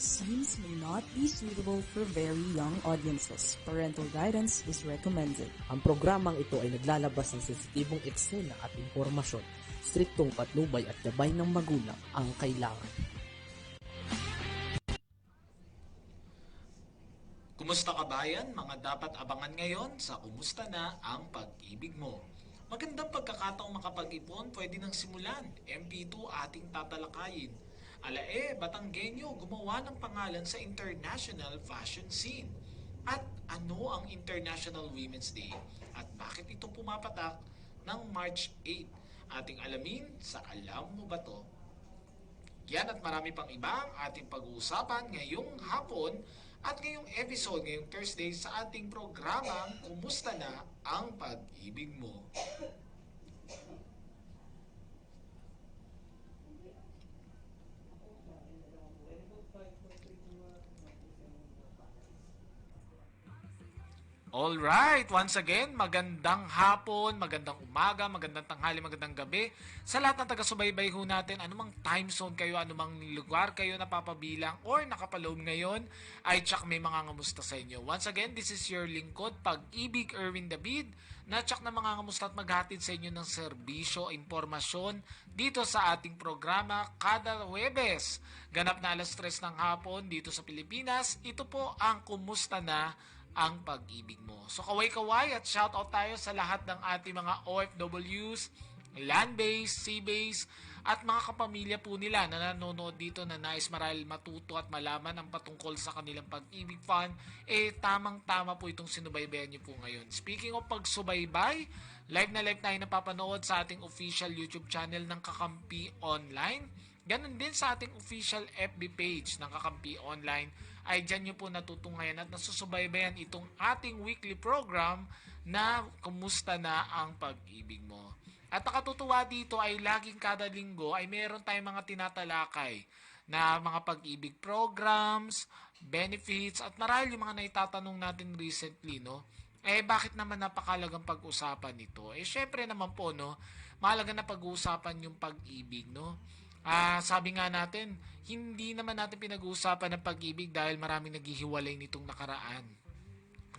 scenes may not be suitable for very young audiences. Parental guidance is recommended. Ang programang ito ay naglalabas ng sensitibong eksena at impormasyon. Striktong patnubay at gabay ng magulang ang kailangan. Kumusta kabayan? Mga dapat abangan ngayon sa Kumusta na ang Pag-ibig Mo. Magandang pagkakataong makapag-ipon, pwede nang simulan. MP2 ating tatalakayin. Batanggenyo gumawa ng pangalan sa international fashion scene. At ano ang International Women's Day? At bakit ito pumapatak ng March 8? Ating alamin sa Alam Mo Ba To? Yan at marami pang iba ang ating pag-uusapan ngayong hapon at ngayong episode, ngayong Thursday sa ating programang Kumusta na ang Pag-ibig Mo? Alright, once again, magandang hapon, magandang umaga, magandang tanghali, magandang gabi. Sa lahat ng taga-subaybay ho natin, anumang time zone kayo, anumang lugar kayo napapabilang or nakapaloob ngayon, ay tsak may mga ngamusta sa inyo. Once again, this is your lingkod, Pag-ibig Erwin David, na tsak na mga ngamusta at maghatid sa inyo ng serbisyo, impormasyon dito sa ating programa kada Huwebes. Ganap na alas 3 ng hapon dito sa Pilipinas. Ito po ang Kumusta na ang Pag-ibig Mo. So kaway-kaway at shoutout tayo sa lahat ng ating mga OFWs, land-based, sea-based, at mga kapamilya po nila na nanonood dito na nais marahil matuto at malaman ang patungkol sa kanilang pag-ibig fund, tamang-tama po itong sinubaybayan niyo po ngayon. Speaking of pagsubaybay, live na live tayo napapanood sa ating official YouTube channel ng Kakampi Online. Ganon din sa ating official FB page ng Kakampi Online ay dyan nyo po natutunghayan at nasusubaybayan itong ating weekly program na Kumusta na ang Pag-ibig Mo. At nakatutuwa dito ay laging kada linggo ay meron tayong mga tinatalakay na mga pag-ibig programs, benefits at marahil yung mga naitatanong natin recently, no? Bakit naman napakalagang pag-usapan ito? Syempre naman po, no, mahalaga na pag-uusapan yung pag-ibig, no? Sabi nga natin, hindi naman natin pinag-uusapan ng pag-ibig dahil maraming naghihiwalay nitong nakaraan.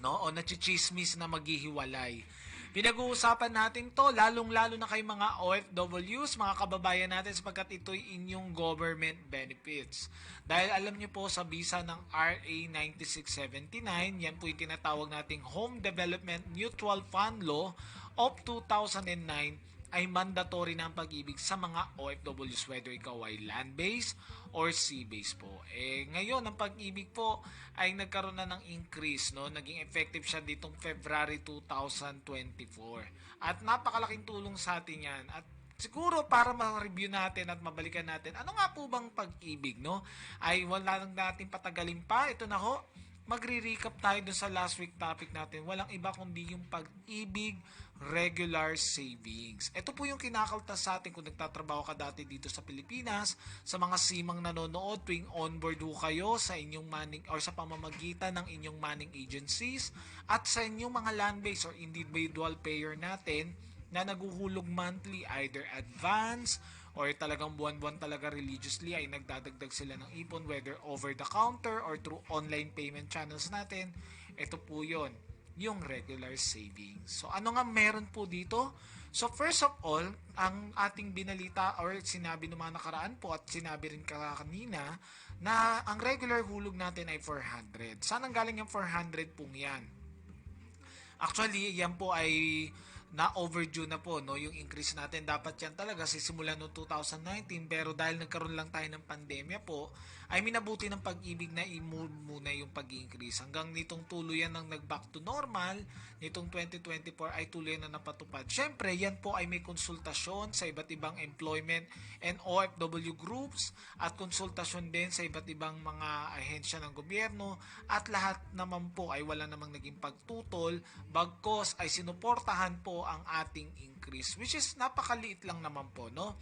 No? O nachichismis na maghihiwalay. Pinag-uusapan natin to, lalong-lalo na kay mga OFWs, mga kababayan natin sapagkat ito'y inyong government benefits. Dahil alam nyo po sa bisa ng RA 9679, yan po yung tinatawag nating Home Development Mutual Fund Law of 2009, ay mandatory na ang pag-ibig sa mga OFWs whether ikaw ay land-based or sea-based po. Ngayon, ang pag-ibig po ay nagkaroon na ng increase, no? Naging effective siya ditong February 2024. At napakalaking tulong sa atin yan. At siguro para ma-review natin at mabalikan natin, ano nga po bang pag-ibig, no? Ay wala nang natin patagalin pa. Ito na ho, magre-recap tayo dun sa last week topic natin. Walang iba kundi yung pag-ibig regular savings. Ito po yung kinakaltas sa atin kung nagtatrabaho ka dati dito sa Pilipinas, sa mga simang nanonood tuwing onboard ho kayo sa inyong manning or sa pamamagitan ng inyong manning agencies at sa inyong mga land-based or individual payer natin na naguhulog monthly either advance or talagang buwan-buwan talaga religiously ay nagdadagdag sila ng ipon whether over the counter or through online payment channels natin. Ito po yon, yung regular savings. So ano nga meron po dito? So first of all, ang ating binalita or sinabi ng mga nakaraan po at sinabi rin kanina na ang regular hulog natin ay 400. Saan ang galing yung 400 pong yan? Actually, yan po ay na overdue na po, no, yung increase natin. Dapat yan talaga sisimula noong 2019 pero dahil nagkaroon lang tayo ng pandemya po ay minabuti ng pag-ibig na i-move muna yung pag-increase hanggang nitong tuluyan ng nag-back to normal nitong 2024 ay tuluyan na napatupad. Syempre yan po ay may konsultasyon sa iba't ibang employment and OFW groups at konsultasyon din sa iba't ibang mga ahensya ng gobyerno at lahat naman po ay wala namang naging pagtutol bagkos ay sinuportahan po ang ating increase, which is napakaliit lang naman po, no?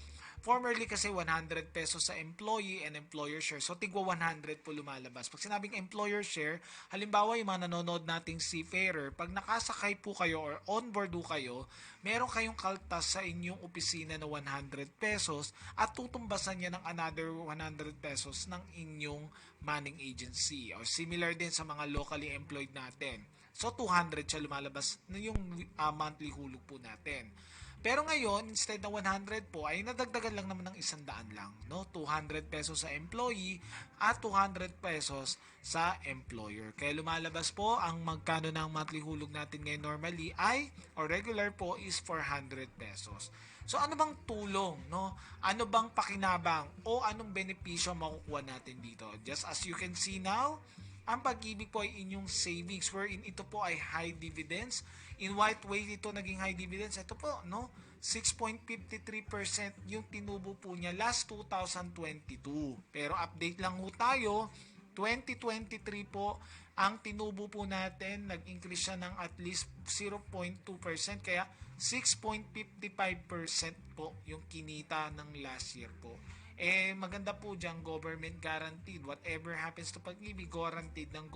Formerly kasi 100 pesos sa employee and employer share. So tigwa 100 po lumalabas. Pag sinabing employer share, halimbawa yung mga nanonood nating seafarer, pag nakasakay po kayo or onboard po kayo, meron kayong kaltas sa inyong opisina na 100 pesos at tutumbasan niya ng another 100 pesos ng inyong manning agency. Or similar din sa mga locally employed natin. So 200 siya lumalabas na yung monthly hulog po natin. Pero ngayon, instead na 100 po, ay nadagdagan lang naman ng 100 lang. No? 200 pesos sa employee at 200 pesos sa employer. Kaya lumalabas po, ang magkano ng monthly hulog natin ngayon normally ay, or regular po, is 400 pesos. So ano bang tulong? No? Ano bang pakinabang? O anong benepisyo makukuha natin dito? Just as you can see now, ang Pag-ibig po ay inyong savings wherein ito po ay high dividends. In what way ito naging high dividends? Ito po, no? 6.53% yung tinubo po niya last 2022. Pero update lang po tayo, 2023 po, ang tinubo po natin, nag-increase siya ng at least 0.2%, kaya 6.55% po yung kinita ng last year po. Maganda po dyan, government guaranteed. Whatever happens to Pag-ibig, guaranteed ng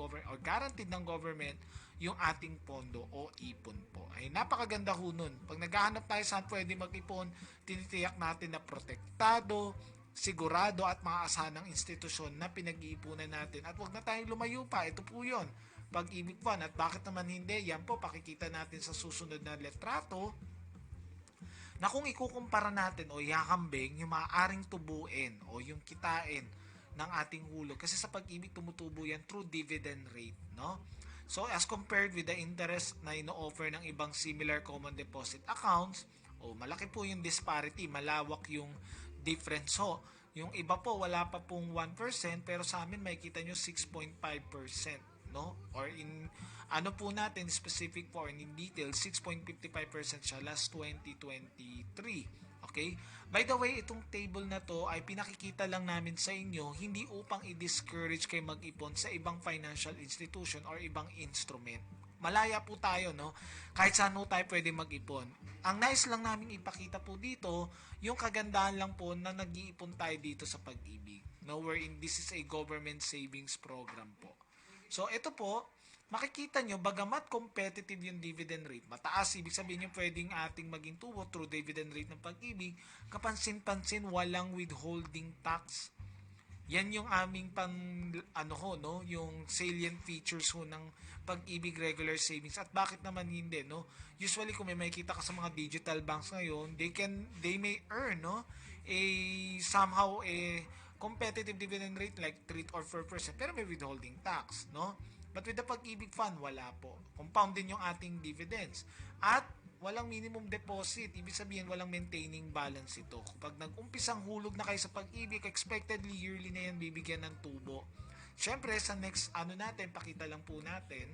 government yung ating pondo o ipon po. Napakaganda ho nun. Pag naghahanap tayo saan pwede mag-ipon, tinitiyak natin na protektado, sigurado at maasahan ng institusyon na pinag-iipunan natin. At wag na tayong lumayo pa. Ito po yun. Pag-ibig Fund. At bakit naman hindi? Yan po, pakikita natin sa susunod na letrato na kung ikukumpara natin o yakambing yung maaaring tubuin o yung kitain ng ating hulog. Kasi sa Pag-ibig tumutubo yan through dividend rate, no? So as compared with the interest na ino-offer ng ibang similar common deposit accounts, malaki po yung disparity, malawak yung difference ho. Yung iba po wala pa pong 1% pero sa amin makikita nyo 6.5%, no? Or in ano po natin specific po in detail, 6.55% siya last 2023. Okay? By the way, itong table na to ay pinakikita lang namin sa inyo hindi upang i-discourage kayo mag-ipon sa ibang financial institution or ibang instrument. Malaya po tayo, no? Kahit saan tayo pwede mag-ipon. Ang nice lang namin ipakita po dito, yung kagandahan lang po na nag-iipon tayo dito sa Pag-ibig. No, wherein this is a government savings program po. So, ito po, makikita nyo, bagamat competitive yung dividend rate, mataas, ibig sabihin nyo pwedeng ating maging tubo through dividend rate ng Pag-ibig, kapansin-pansin, walang withholding tax. Yan yung aming yung salient features ho ng Pag-ibig regular savings. At bakit naman hindi, no? Usually kung may makikita ka sa mga digital banks ngayon, they may earn, no? Somehow competitive dividend rate like 3 or 4%, pero may withholding tax, no? But with the Pag-ibig Fund, wala po. Compound din yung ating dividends. At walang minimum deposit. Ibig sabihin, walang maintaining balance ito. Kapag nag-umpisang hulog na kayo sa Pag-ibig, expectedly yearly na yan bibigyan ng tubo. Siyempre, sa next pakita lang po natin.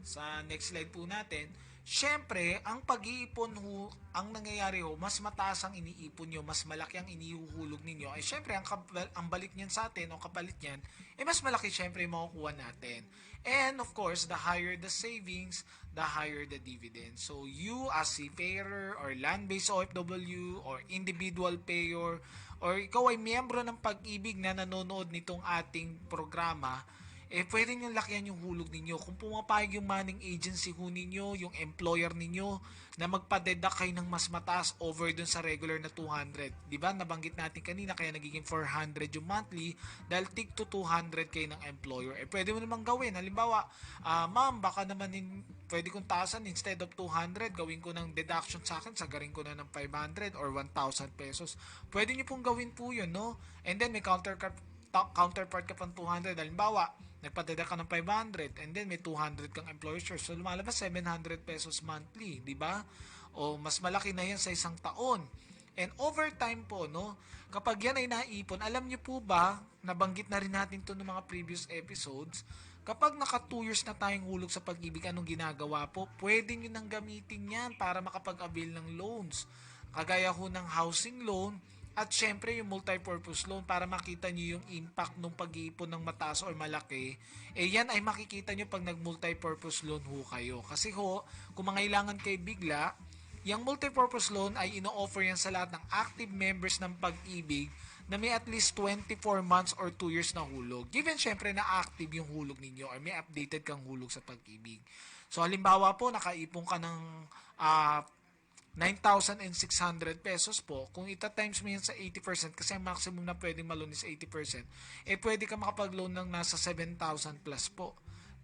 Sa next slide po natin, siyempre, ang pag-iipon ho, ang nangyayari ho, mas mataas ang iniipon nyo, mas malaki ang inihuhulog ninyo, ay siyempre, ang balik niyan sa atin, o kapalit niyan, mas malaki siyempre yung makukuha natin. And of course, the higher the savings, the higher the dividend. So, you as seafarer, or land-based OFW, or individual payer, or ikaw ay miyembro ng Pag-ibig na nanonood nitong ating programa, pwede nyo lakihan yung hulog ninyo. Kung pumapayag yung manning agency ho ninyo, yung employer ninyo, na magpa-deduct kayo ng mas mataas over dun sa regular na 200. Diba? Nabanggit natin kanina, kaya nagiging 400 yung monthly, dahil tig to 200 kayo ng employer. Pwede mo namang gawin. Halimbawa, ma'am, baka naman pwede kong taasan, instead of 200, gawin ko ng deduction sa akin, sagarin ko na ng 500 or 1,000 pesos. Pwede nyo pong gawin po yun, no? And then, may counterpart ka pang 200. Halimbawa, nagpadeda ka ng 500 and then may 200 kang employer share. So, lumalabas 700 pesos monthly, di ba? O mas malaki na yan sa isang taon. And over time po, no? Kapag yan ay naipon, alam niyo po ba, nabanggit na rin natin to ng mga previous episodes, kapag naka 2 years na tayong hulog sa Pag-ibig, anong ginagawa po? Pwede nyo nang gamitin yan para makapag-avail ng loans. Kagaya ho ng housing loan, At syempre yung multi-purpose loan para makita nyo yung impact ng pag-iipon ng mataas or malaki, yan ay makikita nyo pag nag-multi-purpose loan ho kayo. Kasi kung mangailangan kayo bigla, yung multi-purpose loan ay ino-offer yan sa lahat ng active members ng Pag-ibig na may at least 24 months or 2 years na hulog. Given syempre na active yung hulog ninyo or may updated kang hulog sa Pag-ibig. So halimbawa po, nakaipon ka ng 9,600 pesos po, kung ita-times mo yan sa 80%, kasi ang maximum na pwedeng ma-loan is 80%, pwede ka makapag-loan ng nasa 7,000 plus po.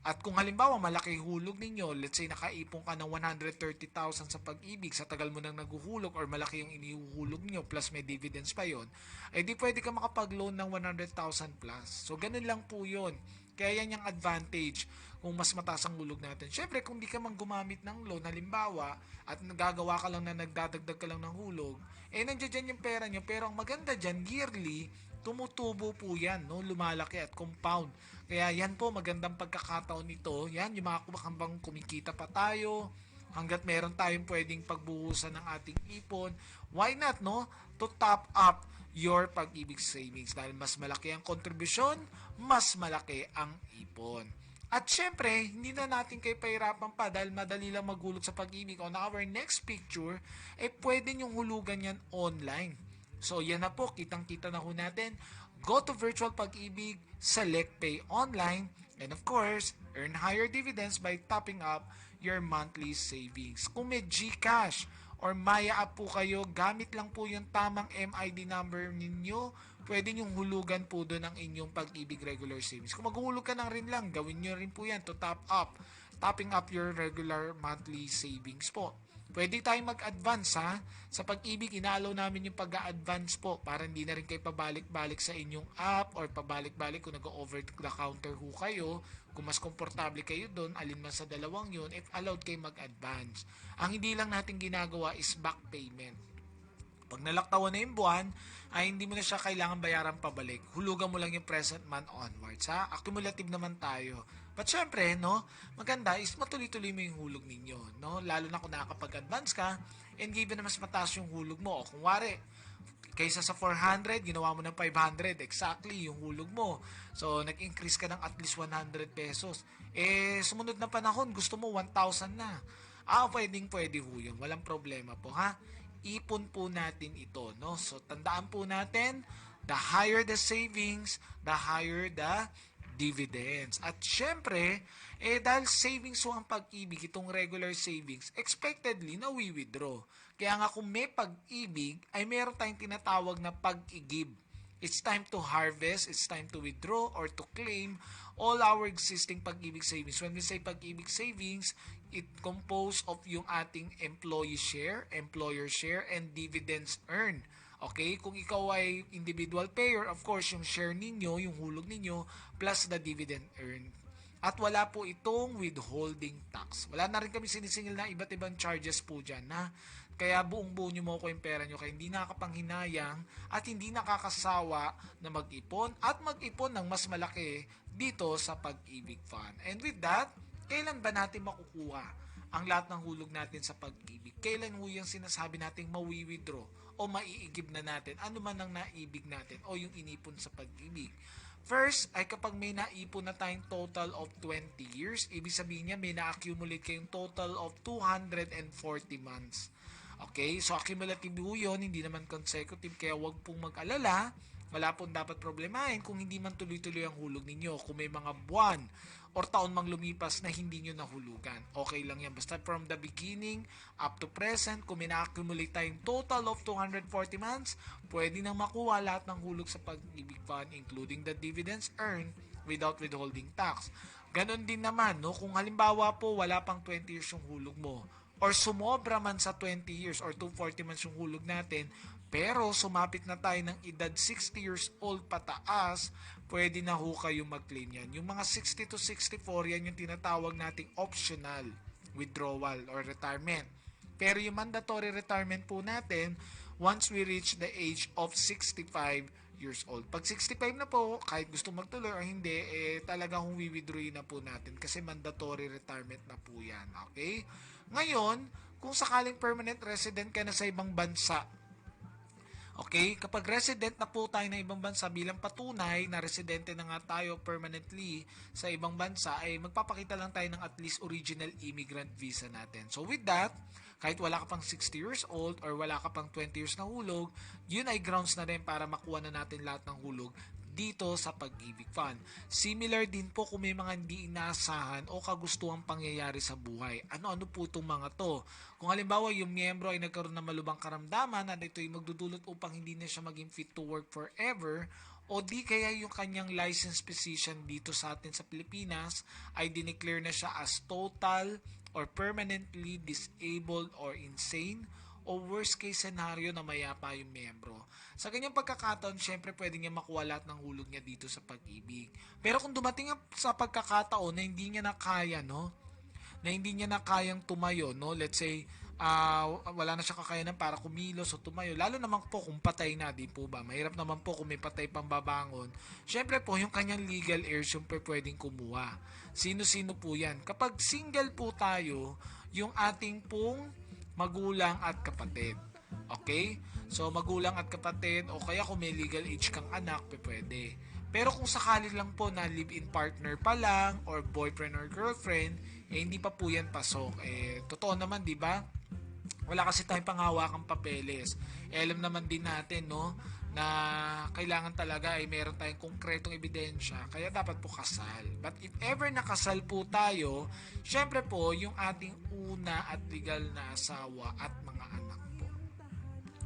At kung halimbawa malaki hulog ninyo, let's say nakaipon ka ng 130,000 sa Pag-ibig, sa tagal mo nang naguhulog or malaki yung inihuhulog niyo plus may dividends pa yon, di pwede ka makapag-loan ng 100,000 plus. So ganun lang po yun. Kaya yan yung advantage kung mas mataas ang hulog natin. Syempre, kung di ka man gumamit ng loan, halimbawa, at nagagawa ka lang na nagdadagdag ka lang ng hulog, nandiyan dyan yung pera nyo. Pero ang maganda dyan, yearly, tumutubo po yan, no? Lumalaki at compound. Kaya yan po, magandang pagkakataon nito. Yan, yung mga kumakambang kumikita pa tayo, hanggat meron tayong pwedeng pagbuhusan ng ating ipon, why not, no? To top up your Pag-ibig savings. Dahil mas malaki ang kontribusyon, mas malaki ang ipon. At syempre, hindi na natin kayo pahirapan pa dahil madali lang maghulog sa Pag-ibig. On our next picture, pwede nyong hulugan yan online. So, yan na po, kitang-kita na ho natin. Go to Virtual Pag-ibig, select Pay Online, and of course, earn higher dividends by topping up your monthly savings. Kung may GCash or Maya app po kayo, gamit lang po yung tamang MID number ninyo, pwede nyong hulugan po doon ang inyong Pag-ibig regular savings. Kung maghuhulog ka ng rin lang, gawin nyo rin po yan to topping up your regular monthly savings po. Pwede tayong mag-advance sa Pag-ibig, inaalaw namin yung pag-a-advance po para hindi na rin kayo pabalik-balik sa inyong app or pabalik-balik kung nag-over the counter ho kayo. Kung mas komportable kayo doon, alin man sa dalawang yun, if allowed kayo mag-advance. Ang hindi lang natin ginagawa is back payment. Pag nalaktawan na yung buwan, ay hindi mo na siya kailangan bayaran pabalik. Hulugan mo lang yung present month onwards. Accumulative naman tayo. But syempre, no, maganda is matuloy-tuloy mo yung hulog ninyo. No? Lalo na kung nakakapag-advance ka, and given na mas mataas yung hulog mo. O kung wari, kaysa sa 400, ginawa mo ng 500. Exactly, yung hulog mo. So, nag-increase ka ng at least 100 pesos. Sumunod na panahon, gusto mo 1,000 na. Pwede ho yun. Walang problema po, ipon po natin ito, no? So, tandaan po natin, the higher the savings, the higher the dividends. At syempre, dahil savings ho ang Pag-ibig, itong regular savings, expectedly na we-withdraw. Kaya nga kung may Pag-ibig, ay meron tayong tinatawag na Pag-igib. It's time to harvest, it's time to withdraw or to claim all our existing Pag-ibig savings. When we say Pag-ibig savings, it composed of yung ating employee share, employer share, and dividends earned. Okay? Kung ikaw ay individual payer, of course, yung share ninyo, yung hulog ninyo, plus the dividend earned. At wala po itong withholding tax. Wala na rin kami sinisingil na iba't ibang charges po dyan, Kaya buong-buo nyo mo ko yung pera nyo, kaya hindi nakakapanghinayang at hindi nakakasawa na mag-ipon at mag-ipon ng mas malaki dito sa Pag-ibig Fund. And with that, kailan ba natin makukuha ang lahat ng hulog natin sa Pag-ibig? Kailan mo yung sinasabi natin mawi-withdraw o maiigib na natin ano man ang naibig natin o yung inipon sa Pag-ibig? First, ay kapag may naipon na tayong total of 20 years, ibig sabihin niya may na-accumulate kayong total of 240 months. Okay, so accumulative ho yun, hindi naman consecutive, kaya wag pong mag-alala, wala pong dapat problemahin kung hindi man tuloy-tuloy ang hulog ninyo. Kung may mga buwan or taon mang lumipas na hindi nyo nahulugan, okay lang yan. Basta from the beginning up to present, kung may na-accumulate tayong total of 240 months, pwede nang makuha lahat ng hulog sa Pag-ibig Fund, including the dividends earned without withholding tax. Ganon din naman, kung halimbawa po wala pang 20 years yung hulog mo, or sumobra man sa 20 years or 240 months yung hulog natin, pero sumapit na tayo ng edad 60 years old pataas, pwede na ho kayo mag-claim yan. Yung mga 60 to 64, yan yung tinatawag nating optional withdrawal or retirement. Pero yung mandatory retirement po natin, once we reach the age of 65 years old. Pag 65 na po, kahit gusto magtuloy o hindi, talagang withdrawin na po natin kasi mandatory retirement na po yan. Okay? Ngayon, kung sakaling permanent resident ka na sa ibang bansa, Okay? Kapag resident na po tayo ng ibang bansa bilang patunay na residente na nga tayo permanently sa ibang bansa, ay magpapakita lang tayo ng at least original immigrant visa natin. So with that, kahit wala ka pang 60 years old or wala ka pang 20 years na hulog, yun ay grounds na rin para makuha na natin lahat ng hulog dito sa Pag-ibig Fund. Similar din po kung may mga hindi inaasahan o kagustuhang pangyayari sa buhay. Ano-ano po itong mga to? Kung halimbawa yung miyembro ay nagkaroon ng malubhang karamdaman at ito ay magdudulot upang hindi na siya maging fit to work forever, o di kaya yung kanyang licensed physician dito sa atin sa Pilipinas ay dineclare na siya as total or permanently disabled or insane, o worst case scenario na mayapa yung miyembro. Sa ganyang pagkakataon, syempre pwede niya makuha lahat ng hulog niya dito sa Pag-ibig. Pero kung dumating sa pagkakataon na hindi niya na kaya, no? Na hindi niya na kayang tumayo, no? Let's say, wala na siya kakayanan para kumilos o tumayo. Lalo naman po kung patay na, di po ba? Mahirap naman po kung may patay pang babangon. Syempre po, yung kanyang legal heirs yung pwedeng kumuha. Sino-sino po yan? Kapag single po tayo, yung ating pong magulang at kapatid. Okay? So, magulang at kapatid, o kaya kung may legal age kang anak, pwede. Pero kung sakali lang po na live-in partner pa lang, or boyfriend or girlfriend, hindi pa po yan pasok. Totoo naman, di ba? Wala kasi tayong panghawakang papeles. Alam naman din natin, no, na kailangan talaga ay meron tayong konkretong ebidensya, kaya dapat po kasal. But if ever nakasal po tayo, syempre po, yung ating una at legal na asawa at mga anak po,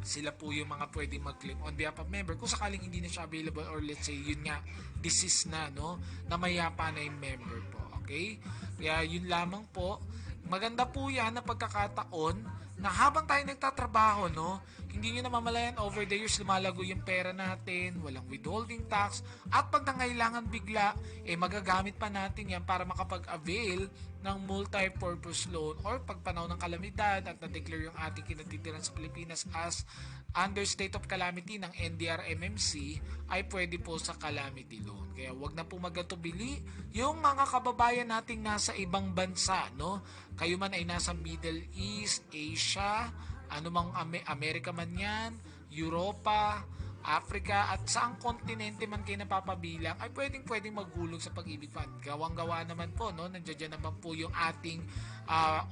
sila po yung mga pwedeng mag-claim on behalf of member kung sakaling hindi na siya available, or let's say, yun nga, deceased na, no, na mayapa na yung member po. Okay? Kaya yun lamang po. Maganda po yan na pagkakataon na habang tayo nagtatrabaho, no, hindi nyo namamalayan, over the years lumalago yung pera natin, walang withholding tax, at pag nangailangan bigla, magagamit pa natin yan para makapag-avail ng multi-purpose loan, or pag panahon ng kalamidad at na-declare yung ating kinatitiran sa Pilipinas as under state of calamity ng NDRMMC, ay pwede po sa calamity loan. Kaya wag na po magatubili yung mga kababayan nating nasa ibang bansa, no? Kayo man ay nasa Middle East, Asia, anumang Amerika man yan, Europa, Africa, at saang kontinente man kayo napapabilang, ay pwedeng maghulog sa Pag-ibig Fund. Gawang-gawa naman po, no? Nandiyan naman po yung ating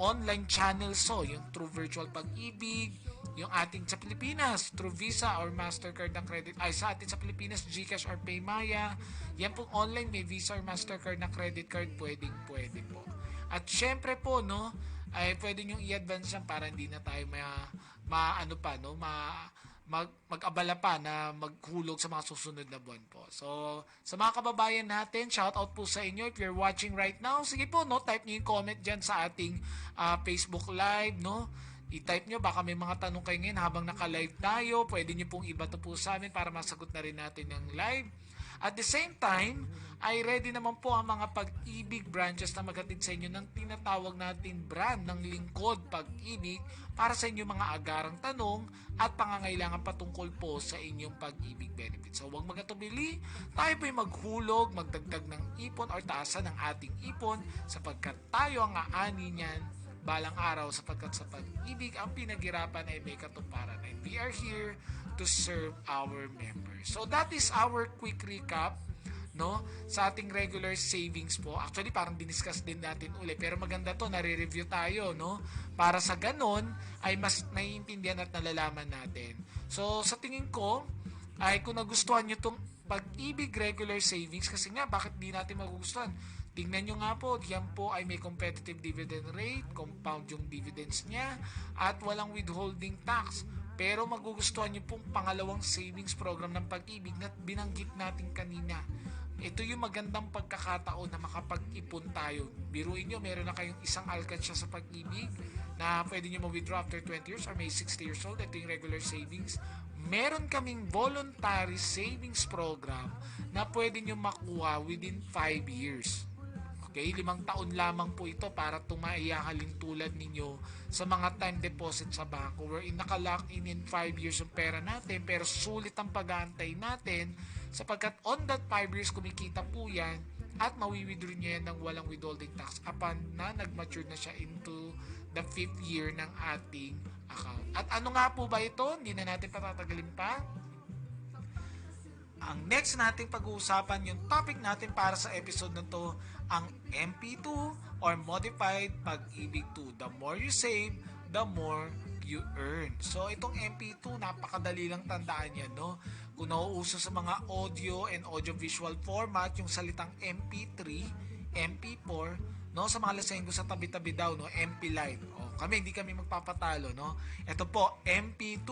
online channel, so yung True Virtual Pag-ibig, yung ating sa Pilipinas, True Visa or Mastercard na credit, ay sa atin sa Pilipinas, GCash or Paymaya, yan pong online, may Visa or Mastercard na credit card, pwede po. At syempre po, no, ay pwede nyo i-advance yan para hindi na tayo mag-abala pa na maghulog sa mga susunod na buwan po. So, sa mga kababayan natin, shout out po sa inyo if you're watching right now. Sige po, no, type nyo yung comment dyan sa ating Facebook Live, no. I-type nyo, baka may mga tanong kayo ngayon habang naka-live tayo. Pwede nyo pong ibato po sa amin para masagot na rin natin ng live. At the same time, ay ready naman po ang mga Pag-ibig branches na maghatid sa inyo ng tinatawag natin brand ng lingkod Pag-ibig para sa inyong mga agarang tanong at pangangailangan patungkol po sa inyong Pag-ibig benefits. So huwag magatubili, tayo po'y maghulog, magdagdag ng ipon or taasan ng ating ipon sapagkat tayo ang aani niyan balang araw, sapagkat sa Pag-ibig ang pinaghirapan ay may katuparan, and we are here to serve our members. So that is our quick recap, no, sa ating regular savings po. Actually parang diniscuss din natin uli, pero maganda to, nare-review tayo, no, para sa ganon ay mas naiintindihan at nalalaman natin. So sa tingin ko ay kung nagustuhan nyo tong Pag-ibig regular savings, kasi nga bakit di natin magugustuhan, tingnan nyo nga po, yan po ay may competitive dividend rate, compound yung dividends niya, at walang withholding tax. Pero magugustuhan nyo pong pangalawang savings program ng Pag-ibig na binanggit natin kanina. Ito yung magandang pagkakataon na makapag-ipon tayo. Biruin nyo, meron na kayong isang alkansya sa Pag-ibig na pwede nyo ma-withdraw after 20 years or may 60 years old. Ito yung regular savings. Meron kaming voluntary savings program na pwede nyo makuha within 5 years. Okay, 5 taon lamang po ito para tumaiyahalin tulad ninyo sa mga time deposit sa bangko wherein nakalock in 5 years yung pera natin, pero sulit ang pag-aantay natin sapagkat on that 5 years kumikita po yan at mawi-withdraw niya yan ng walang withholding tax upon na nag-mature na siya into the 5th year ng ating account. At ano nga po ba ito? Hindi na natin patatagalin pa. Ang next nating pag-uusapan, yung topic natin para sa episode na to, ang MP2 or Modified Pag-ibig 2. The more you save, the more you earn. So itong MP2, napakadali lang tandaan yan, no? Kung nauuso sa mga audio and audiovisual format, yung salitang MP3, MP4, no, sa mga lasenggo sa tabi-tabi daw, no, MP Lite. Hindi kami magpapatalo, no. Ito po, MP2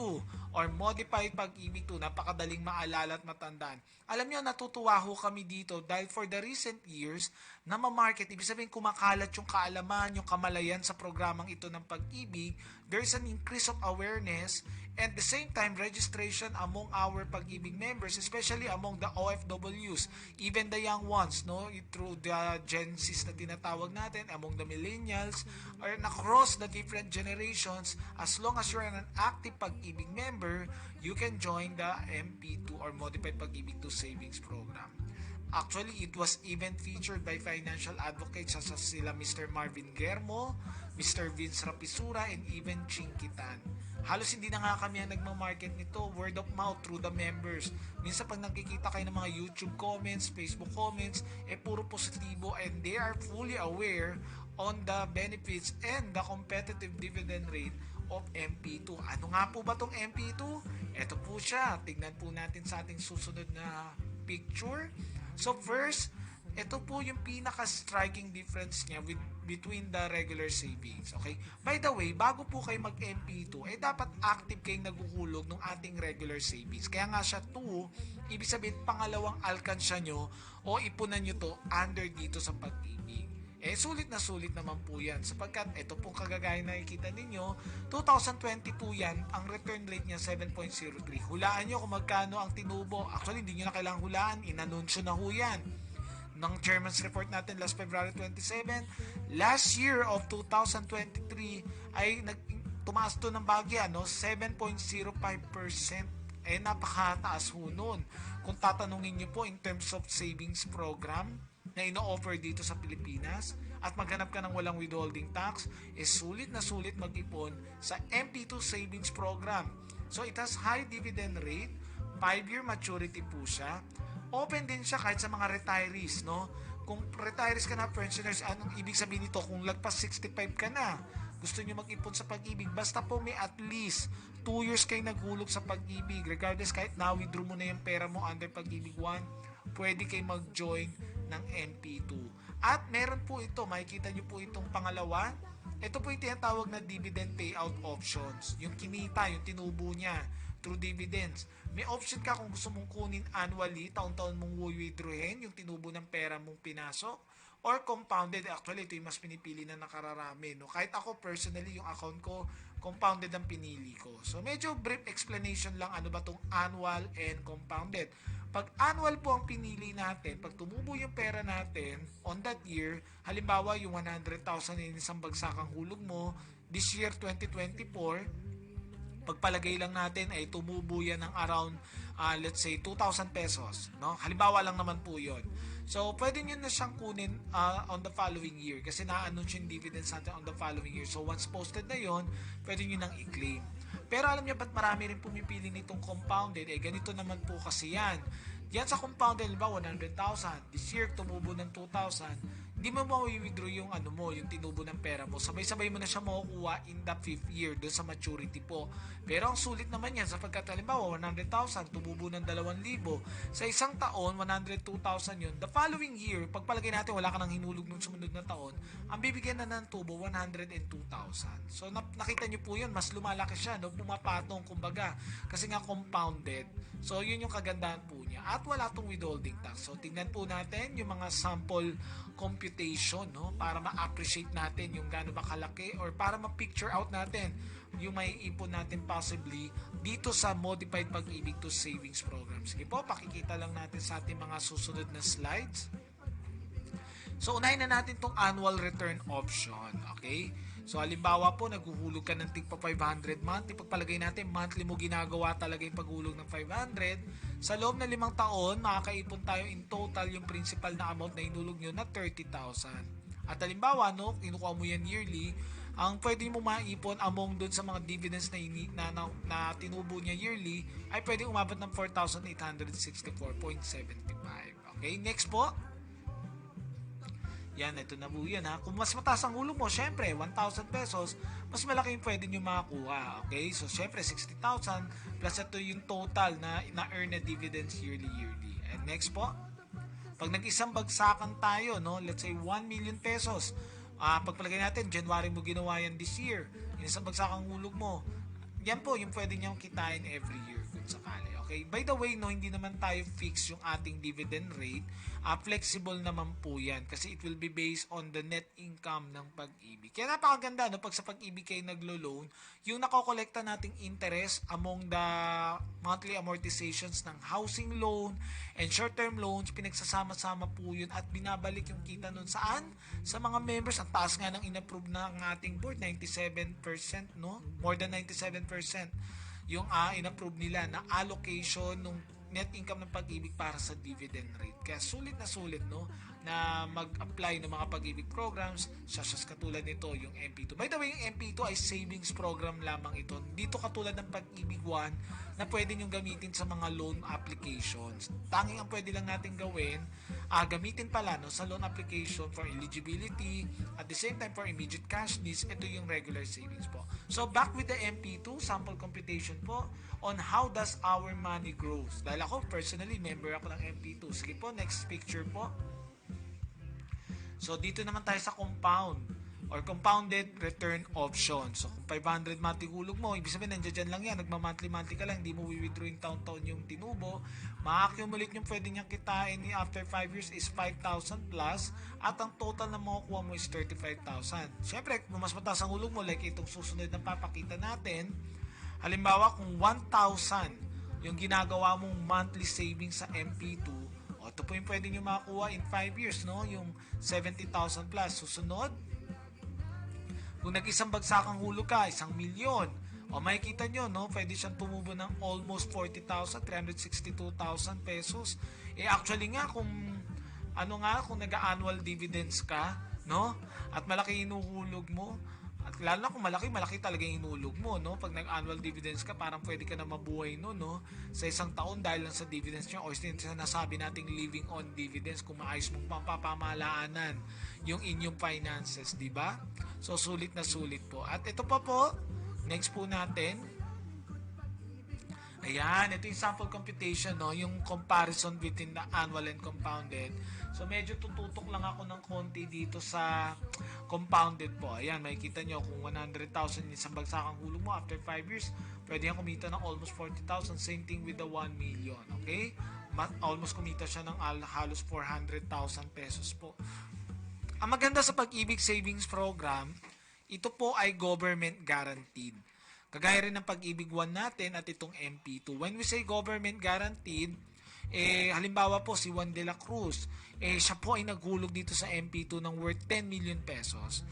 or Modified Pag-ibig 2, napakadaling maalala at matandaan. Alam niyo, natutuwa ho kami dito dahil for the recent years na ma-market, ibig sabihin kumakalat yung kaalaman, yung kamalayan sa programang ito ng pag-ibig, there's an increase of awareness and the same time registration among our Pag-ibig members, especially among the OFWs, even the young ones, no, through the Gen Zs na tinatawag natin, among the millennials, or across the different generations. As long as you're an active Pag-ibig member, you can join the MP2 or Modified Pag-ibig 2 Savings Program. Actually, it was even featured by financial advocates such as sila Mr. Marvin Guermo, Mr. Vince Rapisura, and even Chinkitan. Halos hindi na nga kami ang nagmamarket nito, word of mouth through the members. Minsan pag nakikita kayo ng mga YouTube comments, Facebook comments, puro positibo, and they are fully aware on the benefits and the competitive dividend rate of MP2. Ano nga po ba tong MP2? Ito po siya. Tignan po natin sa ating susunod na picture. So first, ito po yung pinaka-striking difference niya between the regular savings. Okay? By the way, bago po kayo mag-MP2, dapat active kayong naguhulog ng ating regular savings. Kaya nga siya 2, ibig sabihin pangalawang alkansya nyo o ipunan nyo to under dito sa pag-ibig. Sulit naman po yan sapagkat ito pong kagagaya na nakikita ninyo, 2022 yan, ang return rate niya 7.03. Hulaan nyo kung magkano ang tinubo. Actually, hindi nyo na kailangang hulaan, inanunsyo na ho yan ng chairman's report natin last February 27. Last year of 2023 ay tumaas to ng bagya, no? 7.05%. Napakataas ho nun. Kung tatanungin nyo po in terms of savings program na ino-offer dito sa Pilipinas at maghanap ka ng walang withholding tax, sulit na sulit mag-ipon sa MP2 Savings Program. So it has high dividend rate, 5-year maturity po siya. Open din siya kahit sa mga retirees, no? Kung retirees ka na, pensioners, anong ibig sabihin nito? Kung lagpas 65 ka na, gusto nyo mag-ipon sa pag-ibig, basta po may at least 2 years kayo naghulog sa pag-ibig, regardless kahit na-withdraw mo na yung pera mo under pag-ibig 1, pwede kayo mag-join ng MP2. At meron po ito, makikita nyo po itong pangalawa, ito po yung tinatawag na dividend payout options. Yung kinita, yung tinubo niya through dividends. May option ka kung gusto mong kunin annually, taon-taon mong withdrawin yung tinubo ng pera mong pinasok, or compounded. Actually, ito yung mas pinipili na nakararami. No? Kahit ako personally, yung account ko, compounded ang pinili ko. So, medyo brief explanation lang ano ba itong annual and compounded. Pag annual po ang pinili natin, pag tumubo yung pera natin on that year, halimbawa yung 100,000 in isang bagsakang hulog mo, this year 2024, pagpalagay lang natin ay tumubo yan ng around, let's say, 2,000 pesos. No? Halimbawa lang naman po yun. So, pwede nyo na siyang kunin on the following year kasi na-announce yung dividends natin on the following year. So, once posted na yon, pwede nyo nang i-claim. Pero alam niyo ba't marami rin pumipili nitong compounded? Ganito naman po kasi yan. Yan sa compounded, ba 100,000. This year, tumubo ng 2,000. Hindi mo ma-withdraw yung yung tinubo ng pera mo. Sabay-sabay mo na siya makukuha in the 5th year doon sa maturity po. Pero ang sulit naman yan sapagkat halimbawa 100,000 tumubo ng 2,000. Sa isang taon 102,000 yun. The following year, pagpalagay natin wala ka nang hinulog nung sumunod na taon, ang bibigyan na ng tubo 102,000. So nakita niyo po yun, mas lumalaki siya, no? Pumapatong kumbaga kasi nga compounded. So yun yung kagandahan po niya. At wala tong withholding tax. So tingnan po natin yung mga sample computation, no, para ma-appreciate natin yung gaano ba kalaki or para ma-picture out natin yung may ipon natin possibly dito sa Modified Pag-ibig 2 Savings Program. Sige po, pakikita lang natin sa ating mga susunod na slides. So unahin na natin tong annual return option, okay? So halimbawa po, naghuhulog ka ng tigpa 500 monthly. Pagpalagay natin, monthly mo ginagawa talaga yung paghulog ng 500. Sa loob na 5 taon, makakaipon tayo in total yung principal na amount na inulog nyo na 30,000. At halimbawa, no, kinukuha mo yan yearly, ang pwede mo maipon among dun sa mga dividends na tinubo niya yearly ay pwede umabot ng 4,864.75. Okay, next po. Yan, ito na po yan ha. Kung mas mataas ang hulog mo, syempre, 1,000 pesos, mas malaki yung pwede nyo makakuha. Okay? So, syempre, 60,000 plus ito yung total na earn na dividends yearly. And next po, pag nag-isang bagsakan tayo, no, let's say 1 million pesos, pagpalagay natin, January mo ginawa yan this year, yung isang bagsakang hulog mo, yan po yung pwede nyo kitain every year kung sakali. Okay? By the way, no, hindi naman tayo fix yung ating dividend rate. Flexible naman po yan kasi it will be based on the net income ng Pag-ibig. Kaya napakaganda, no, pag sa Pag-ibig kayo naglo-loan, yung nakokolekta nating interest among the monthly amortizations ng housing loan and short-term loans, pinagsasama-sama po yun at binabalik yung kita nun saan? Sa mga members. Ang taas nga ng inapprove ng ating board, 97%, no? More than 97% yung inapprove nila na allocation ng net income ng Pag-ibig para sa dividend rate. Kaya sulit na sulit, no, na mag-apply ng mga Pag-ibig programs, such katulad nito, yung MP2. By the way, yung MP2 ay savings program lamang ito. Dito katulad ng Pag-ibig 1 na pwede nyo gamitin sa mga loan applications. Tanging ang pwede lang natin gawin, gamitin pala, no, sa loan application for eligibility, at the same time for immediate cash needs, ito yung regular savings po. So, back with the MP2, sample computation po, on how does our money grows. Dahil ako, personally, member ako ng MP2. Sige po, next picture po. So, dito naman tayo sa compound or compounded return option. So, kung 500 monthly hulog mo, ibig sabihin, nandiyan lang yan. Nagma-monthly ka lang, hindi mo withdraw yung taon-taon yung tinubo. Ma-accumulate yung pwede niyang kitain after 5 years is 5,000 plus at ang total na makukuha mo is 35,000. Siyempre, kung mas mataas ang hulog mo, like itong susunod na papakita natin, halimbawa, kung 1,000 yung ginagawa mong monthly savings sa MP2, ito po yung pwede nyo makakuha in 5 years, no? Yung 70,000 plus. Susunod, kung nag-isang bagsakang hulog ka, 1 milyon. Makikita nyo, no? Pwede siyang tumubo ng almost 40,000, 362,000 pesos. Actually nga, kung nag-annual dividends ka, no? At malaki inuhulog mo, at lalo na kung malaki talaga yung inulog mo, no? Pag nag-annual dividends ka, parang pwede ka na mabuhay no? Sa isang taon dahil lang sa dividends nyo, o sinasabi nating living on dividends kung maayos mong papamalaanan yung inyong finances, di ba? So, sulit na sulit po. At ito pa po, next po natin, ayan, ito yung sample computation, no? Yung comparison between the annual and compounded. So, medyo tututok lang ako ng konti dito sa compounded po. Ayan, makikita nyo kung 100,000 isang bagsakang hulog mo after 5 years, pwede yan kumita ng almost 40,000. Same thing with the 1 million. Okay? Almost kumita siya ng halos 400,000 pesos po. Ang maganda sa Pag-ibig Savings Program, ito po ay government guaranteed. Kagaya rin ng Pag-ibig 1 natin at itong MP2. When we say government guaranteed, halimbawa po si Juan de la Cruz, siya po ay naghulog dito sa MP2 ng worth 10 million pesos.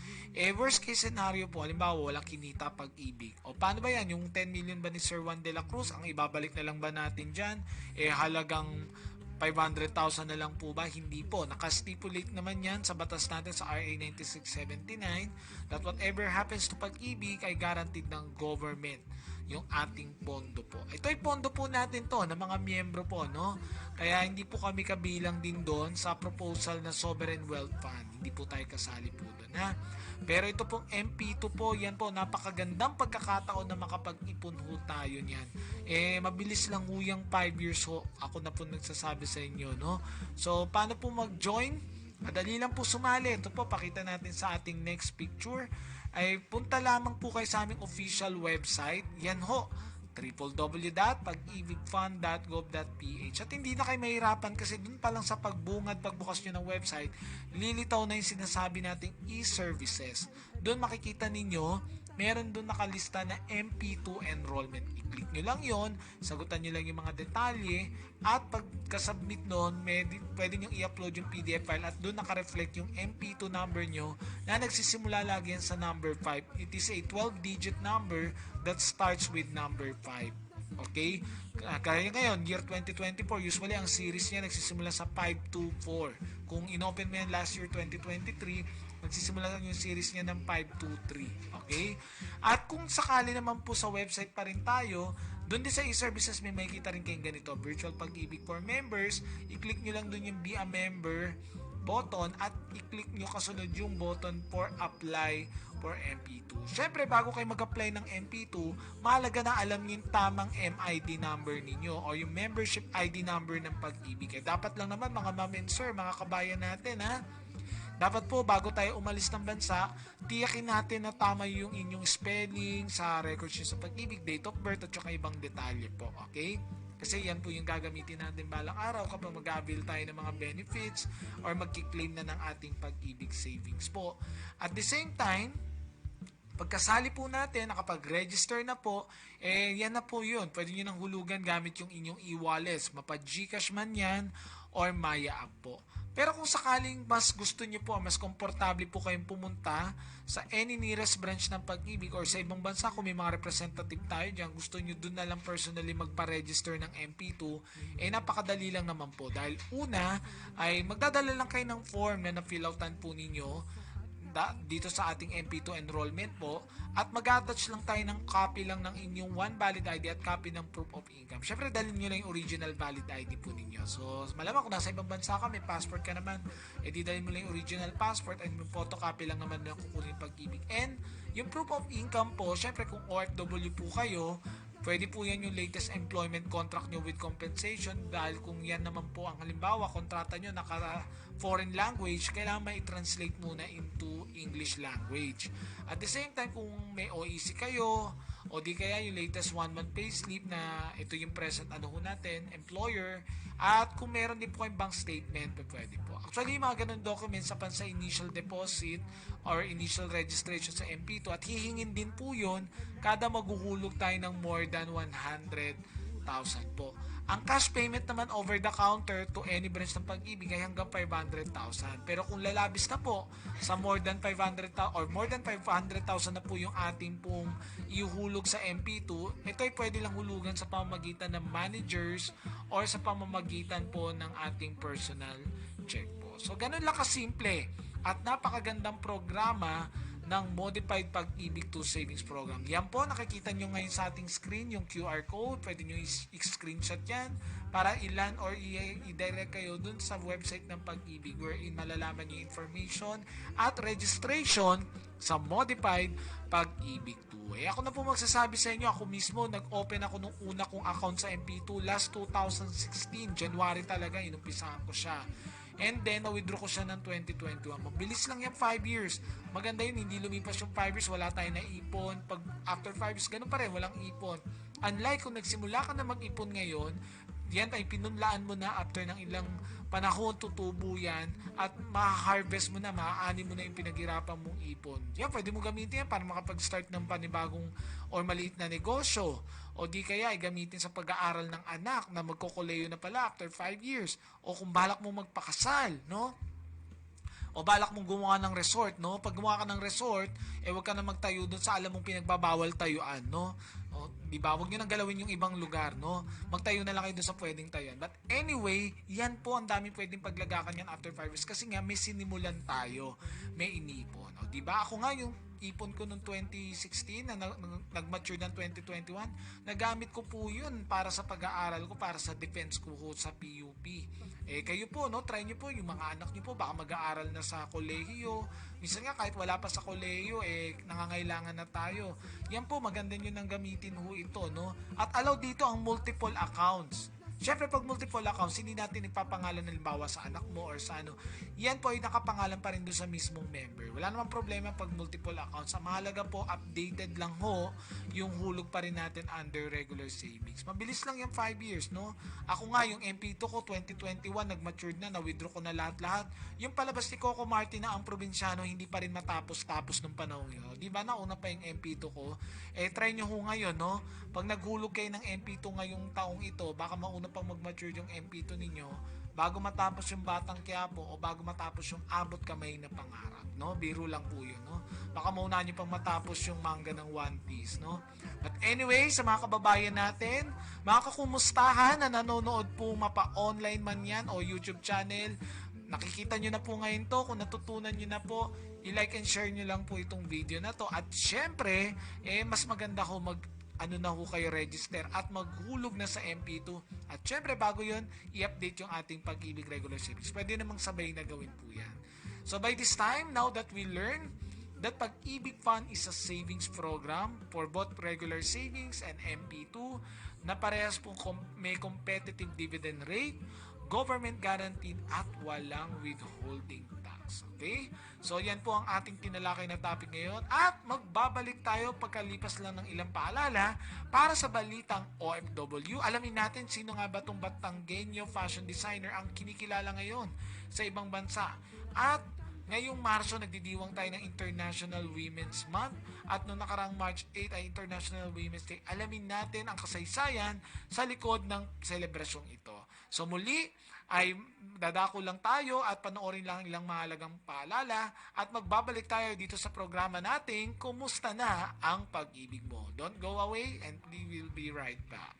Worst case scenario po, halimbawa walang kinita Pag-ibig. O paano ba yan? Yung 10 million ba ni Sir Juan de la Cruz, ang ibabalik na lang ba natin dyan? Halagang 500,000 na lang po ba? Hindi po. Nakastipulate naman yan sa batas natin sa RA 9679 that whatever happens to Pag-ibig ay guaranteed ng government yung ating pondo po. Ito ay pondo po natin to ng mga miyembro po, no? Kaya hindi po kami kabilang din doon sa proposal na Sovereign Wealth Fund. Hindi po tayo kasali po doon, ha? Pero ito pong MP2 po, yan po, napakagandang pagkakataon na makapag-ipon ho tayo niyan. Mabilis lang ho yung 5 years ho. Ako na po nagsasabi sa inyo, no? So, paano po mag-join? Madali lang po sumali. Ito po, pakita natin sa ating next picture. Ay punta lamang po kayo sa aming official website. Yan ho, www.pagibigfund.gov.ph. At hindi na kayo mahirapan kasi dun pa lang sa pagbungad, pagbukas nyo ng website, lilitaw na yung sinasabi nating e-services. Doon makikita ninyo, meron doon nakalista na MP2 enrollment. I-click nyo lang yon, sagutan nyo lang yung mga detalye, at pagka-submit nun, pwede nyo i-upload yung PDF file at doon naka-reflect yung MP2 number nyo na nagsisimula lagi yan sa number 5. It is a 12-digit number that starts with number 5. Okay? Kaya ngayon, year 2024, usually ang series niya nagsisimula sa 524. Kung inopen mo yan last year 2023, Magsisimula lang yung series niya ng 523. Okay? At kung sakali naman po sa website pa rin tayo, doon din sa e-services may makikita rin kayong ganito, Virtual Pag-ibig for Members. I-click nyo lang doon yung Be a Member button at i-click nyo kasunod yung button for Apply for MP2. Syempre, bago kayo mag-apply ng MP2, mahalaga na alam nyo yung tamang MID number ninyo o yung membership ID number ng Pag-ibig. Dapat lang naman mga ma'am and sir, mga kabayan natin ha, dapat po bago tayo umalis ng bansa, tiyakin natin na tama yung inyong spelling sa records nyo sa Pag-ibig, date of birth at saka ibang detalye po. Okay? Kasi yan po yung gagamitin natin balang araw kapag mag-avail tayo ng mga benefits or magki-claim na ng ating Pag-ibig savings po. At the same time, pagkasali po natin, nakapag-register na po, yan na po yun. Pwede nyo nang hulugan gamit yung inyong e-wallets. Mapa-Gcash man yan or Maya app po. Pero kung sakaling mas gusto nyo po, mas komportable po kayong pumunta sa any nearest branch ng Pag-ibig or sa ibang bansa, kung may mga representative tayo dyan, gusto nyo dun na lang personally magpa-register ng MP2, napakadali lang naman po. Dahil una, ay magdadala lang kayo ng form na na-fill outan po ninyo dito sa ating MP2 enrollment po, at mag-attach lang tayo ng copy lang ng inyong one valid ID at copy ng proof of income. Syempre, dalhin nyo lang yung original valid ID po ninyo. So, malamang kung nasa ibang bansa ka, may passport ka naman, di dalhin mo lang yung original passport and yung photocopy lang naman na kukunin Pag-ibig. And yung proof of income po, syempre kung OFW po kayo, pwede po yan yung latest employment contract nyo with compensation, dahil kung yan naman po ang halimbawa, kontrata nyo naka foreign language, kailangan mai-translate muna into English language. At the same time, kung may OEC kayo, o di kaya yung latest 1-month payslip na ito yung present natin, employer, at kung meron din po kayong bank statement, pwede po. Actually, mga ganun documents sa pansa initial deposit or initial registration sa MP2, at hihingin din po yun kada maghuhulog tayo ng more than 100,000 po. Ang cash payment naman over the counter to any branch ng Pag-ibig ay hanggang 500,000. Pero kung lalabis na po sa more than 500,000 or more than 500,000 na po yung ating pong ihulog sa MP2, ito ay pwede lang hulugan sa pamamagitan ng managers or sa pamamagitan po ng ating personal check po. So, ganun lang kasimple at napakagandang programa ng Modified Pag-ibig 2 Savings Program. Yan po, nakikita nyo ngayon sa ating screen, yung QR code. Pwede nyo i-screenshot yan para ilan or i-direct kayo dun sa website ng Pag-ibig wherein malalaman yung information at registration sa Modified Pag-ibig 2. Ako na po magsasabi sa inyo, ako mismo nag-open ako nung una kong account sa MP2 last 2016, January talaga, inumpisahan ko siya. And then, na-withdraw ko siya ng 2021. Mabilis lang yan, 5 years. Maganda yun, hindi lumipas yung 5 years, wala tayong naipon. Pag after 5 years, ganun pa rin, walang ipon. Unlike kung nagsimula ka na mag-ipon ngayon, yan ay pinunlaan mo na after ng ilang panahon, tutubo yan at ma-harvest mo na, maaani mo na yung pinaghirapan mong ipon. Yan, pwede mo gamitin yan para makapag-start ng panibagong or maliit na negosyo. O di kaya ay gamitin sa pag-aaral ng anak na magkukuleyo na pala after 5 years. O kung balak mo magpakasal, no? O balak mong gumawa ng resort, no? Pag gumawa ka ng resort, huwag ka na magtayo doon sa alam mong pinagbabawal tayuan, no? O, di ba? Huwag nyo nang galawin yung ibang lugar, no? Magtayo na lang kayo doon sa pwedeng tayuan. But anyway, yan po, ang dami pwedeng paglagakan yan after 5 years kasi nga may sinimulan tayo, may inipon. O, di ba? Ako nga yung ipon ko noong 2016 na nag-mature ng 2021, nagamit ko po yun para sa pag-aaral ko, para sa defense ko sa PUP. Kayo po, no, try nyo po, yung mga anak nyo po, baka mag-aaral na sa kolehiyo. Minsan nga, kahit wala pa sa kolehiyo, nangangailangan na tayo. Yan po, maganda nyo nang gamitin ho ito, no? At allow dito ang multiple accounts. Siyempre, pag multiple accounts, hindi natin nagpapangalan halimbawa sa anak mo or sa ano. Yan po ay nakapangalan pa rin doon sa mismong member. Wala namang problema pag multiple accounts. Ang mahalaga po, updated lang ho yung hulog pa rin natin under regular savings. Mabilis lang yung 5 years, no? Ako nga, yung MP2 ko, 2021, nag-matured na, na-withdraw ko na lahat-lahat. Yung palabas ni Coco Martin na ang probinsyano, hindi pa rin matapos-tapos ng panahon yun. Di ba, nauna pa yung MP2 ko? Try nyo ho ngayon, no? Pag naghulog kayo ng MP2 ngayong taong ito, baka mauna pang mag-mature yung MP2 ninyo bago matapos yung Batang Quiapo o bago matapos yung Abot Kamay na Pangarap, no? Biro lang po yun, no? Baka mauna nyo pang matapos yung manga ng One Piece, no? But anyway, sa mga kababayan natin, mga kakumustahan na nanonood po mapa-online man yan o YouTube channel, nakikita nyo na po ngayon to, kung natutunan nyo na po, i-like and share nyo lang po itong video na to. At syempre, mas maganda ko na ho kayo register at maghulog na sa MP2. At syempre, bago yun, i-update yung ating Pag-ibig regular savings. Pwede namang sabay na gawin po yan. So by this time, now that we learn that Pag-ibig Fund is a savings program for both regular savings and MP2 na parehas po may competitive dividend rate, government guaranteed at walang withholding tax. Okay? So yan po ang ating tinalakay na topic ngayon at magbabalik tayo pagkalipas lang ng ilang paalala para sa balitang OFW. Alamin natin sino nga ba itong Batanggenyo fashion designer ang kinikilala ngayon sa ibang bansa. At ngayong Marso, nagdidiwang tayo ng International Women's Month at noong nakarang March 8 ay International Women's Day. Alamin natin ang kasaysayan sa likod ng selebrasyong ito. So muli ay dadako lang tayo at panoorin lang ilang mahalagang paalala at magbabalik tayo dito sa programa natin, Kumusta na ang Pag-ibig Mo? Don't go away and we will be right back.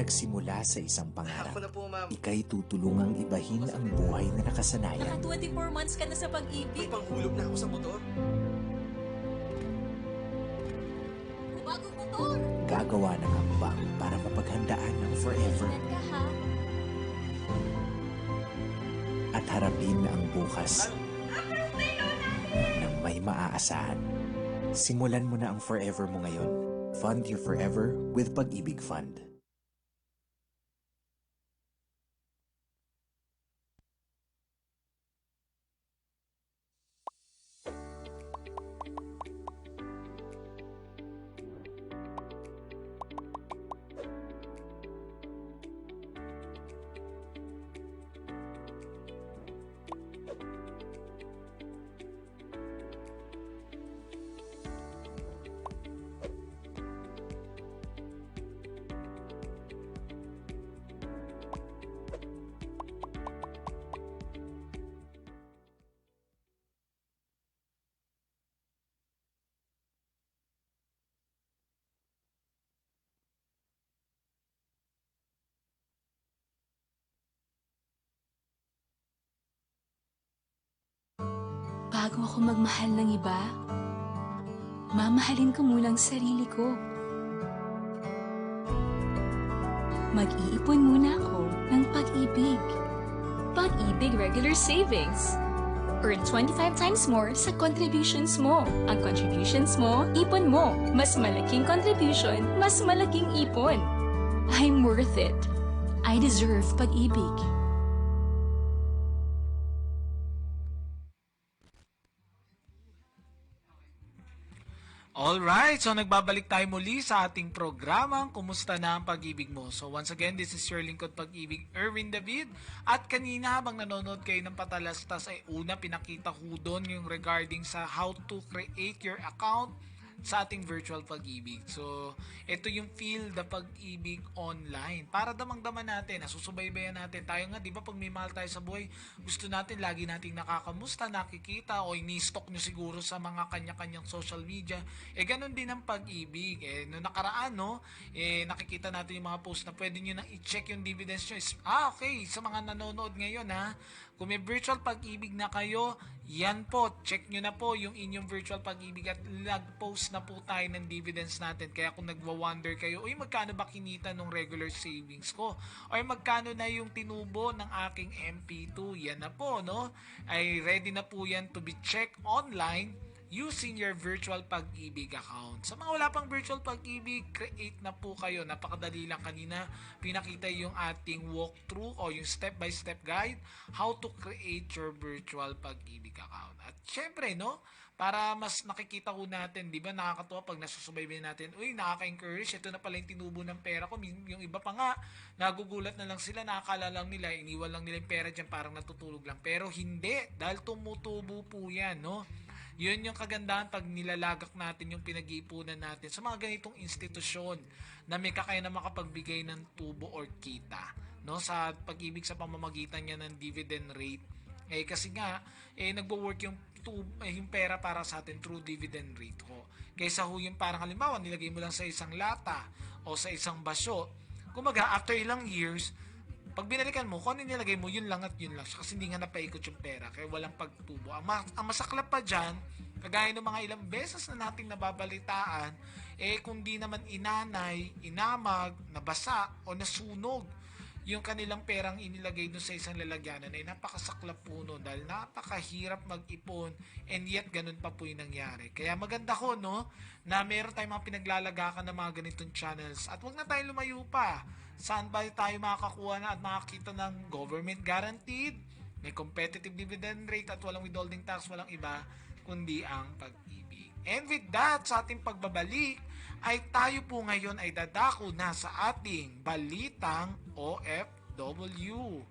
Nagsimula sa isang pangarap. Ako na po, ma'am. Ika'y tutulungang ibahin ang buhay na nakasanayan. Naka 24 months ka na sa May pag-ibig. panghulog na ako sa motor. Bagong motor. Gagawa ng hakbang para mapaghandaan ng forever. Ingat ka ha. At harapin ang bukas ng may maaasahan. Simulan mo na ang forever mo ngayon. Fund your forever with Pag-ibig Fund. Bago ako magmahal ng iba, mamahalin ko muna ang sarili ko. Mag-iipon muna ako ng pag-ibig. Pag-ibig Regular Savings. Earn 25 times more sa contributions mo. Ang contributions mo, ipon mo. Mas malaking contribution, mas malaking ipon. I'm worth it. I deserve pag-ibig. Alright, so nagbabalik tayo muli sa ating programang Kumusta na ang Pag-ibig mo? So once again, this is your lingkod Pag-ibig, Erwin David. At kanina habang nanonood kayo ng Patalastas ay una pinakita ko doon yung regarding sa how to create your account sa ating virtual pag-ibig. So, ito yung Feel the Pag-ibig online. Para damang-daman natin, nasusubaybayan natin. Tayo nga, di ba, pag may mahal tayo sa buhay, gusto natin, lagi nating nakakamusta, nakikita, o ini-stalk nyo siguro sa mga kanya-kanyang social media. Ganun din ang pag-ibig. Noong nakaraan, no, nakikita natin yung mga post na pwede nyo nang i-check yung dividends nyo. Okay, sa mga nanonood ngayon, ha, kung may virtual pag-ibig na kayo, yan po, check nyo na po yung inyong virtual pag-ibig at nag-post na po tayo ng dividends natin. Kaya kung nagwa-wonder kayo, uy, magkano ba kinita nung regular savings ko? Or magkano na yung tinubo ng aking MP2? Yan na po, no? Ay ready na po yan to be checked online using your virtual pag-ibig account. Sa mga wala pang virtual pag-ibig, create na po kayo. Napakadali lang, kanina pinakita yung ating walkthrough o yung step-by-step guide how to create your virtual pag-ibig account. At syempre, no, para mas nakikita ko natin, di ba, nakakatuwa pag nasusubaybay natin, uy, nakaka-encourage, ito na pala yung tinubo ng pera ko. Yung iba pa nga, nagugulat na lang sila, nakakala lang nila, iniwan lang nila yung pera dyan, parang natutulog lang. Pero hindi, dahil tumutubo po yan, no? Yun yung kagandahan pag nilalagak natin yung pinag-iipunan natin sa mga ganitong institusyon na may kakaya na makapagbigay ng tubo or kita, no, sa pag-ibig sa pamamagitan niya ng dividend rate. Kasi nga nagwo-work yung pera para sa atin through dividend rate ko. Kaysa yung parang halimbawa nilagay mo lang sa isang lata o sa isang basyo. Kumaga after ilang years, pag binalikan mo, kung ano nilagay mo, yun lang at yun lang. Kasi hindi nga napaikot yung pera, kaya walang pagtubo. Ang masaklap pa dyan, kagaya ng mga ilang beses na nating nababalitaan, kung di naman inanay, inamag, nabasa, o nasunog yung kanilang perang inilagay doon sa isang lalagyanan, ay napakasaklap po nun dahil napakahirap mag-ipon, and yet ganun pa po yung nangyari. Kaya maganda ko, no, na meron tayong mga pinaglalagakan ng mga ganitong channels. At wag na tayo lumayo pa. Saan ba tayo makakakuha na at makakita ng government guaranteed, may competitive dividend rate at walang withholding tax, walang iba kundi ang pag-ibig. And with that, sa ating pagbabalik, ay tayo po ngayon ay dadako na sa ating balitang OFW.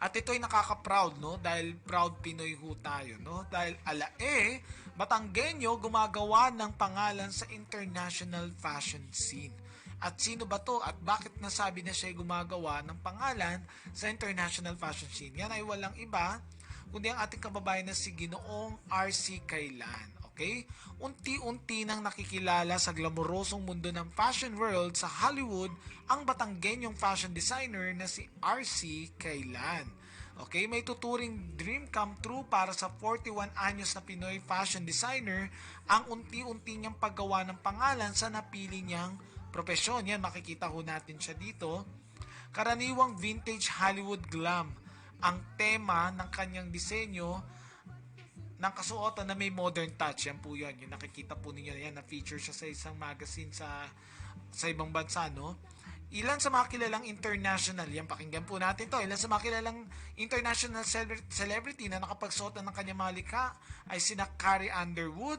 At ito ay nakaka-proud, no? Dahil proud Pinoy ho tayo, no? Dahil Batanggenyo gumagawa ng pangalan sa international fashion scene. At sino ba to at bakit nasabi na siya gumagawa ng pangalan sa international fashion scene? Yan ay walang iba kundi ang ating kababayan na si Ginoong R.C. Kailan. Okay? Unti-unti nang nakikilala sa glamorosong mundo ng fashion world sa Hollywood ang Batanggenyong fashion designer na si R.C. Kailan. Okay, may tuturing dream come true para sa 41 anyos na Pinoy fashion designer ang unti-unti niyang paggawa ng pangalan sa napili niyang profesyon. Yan, makikita ho natin siya dito. Karaniwang vintage Hollywood glam ang tema ng kanyang disenyo ng kasuotan na may modern touch. Yan po yun. Yung nakikita po ninyo yan, na-feature siya sa isang magazine sa ibang bansa, no? Ilan sa mga kilalang international, yan, pakinggan po natin to. Ilan sa mga kilalang international celebrity na nakapagsuotan ng kanyang mga likha ay sina Carrie Underwood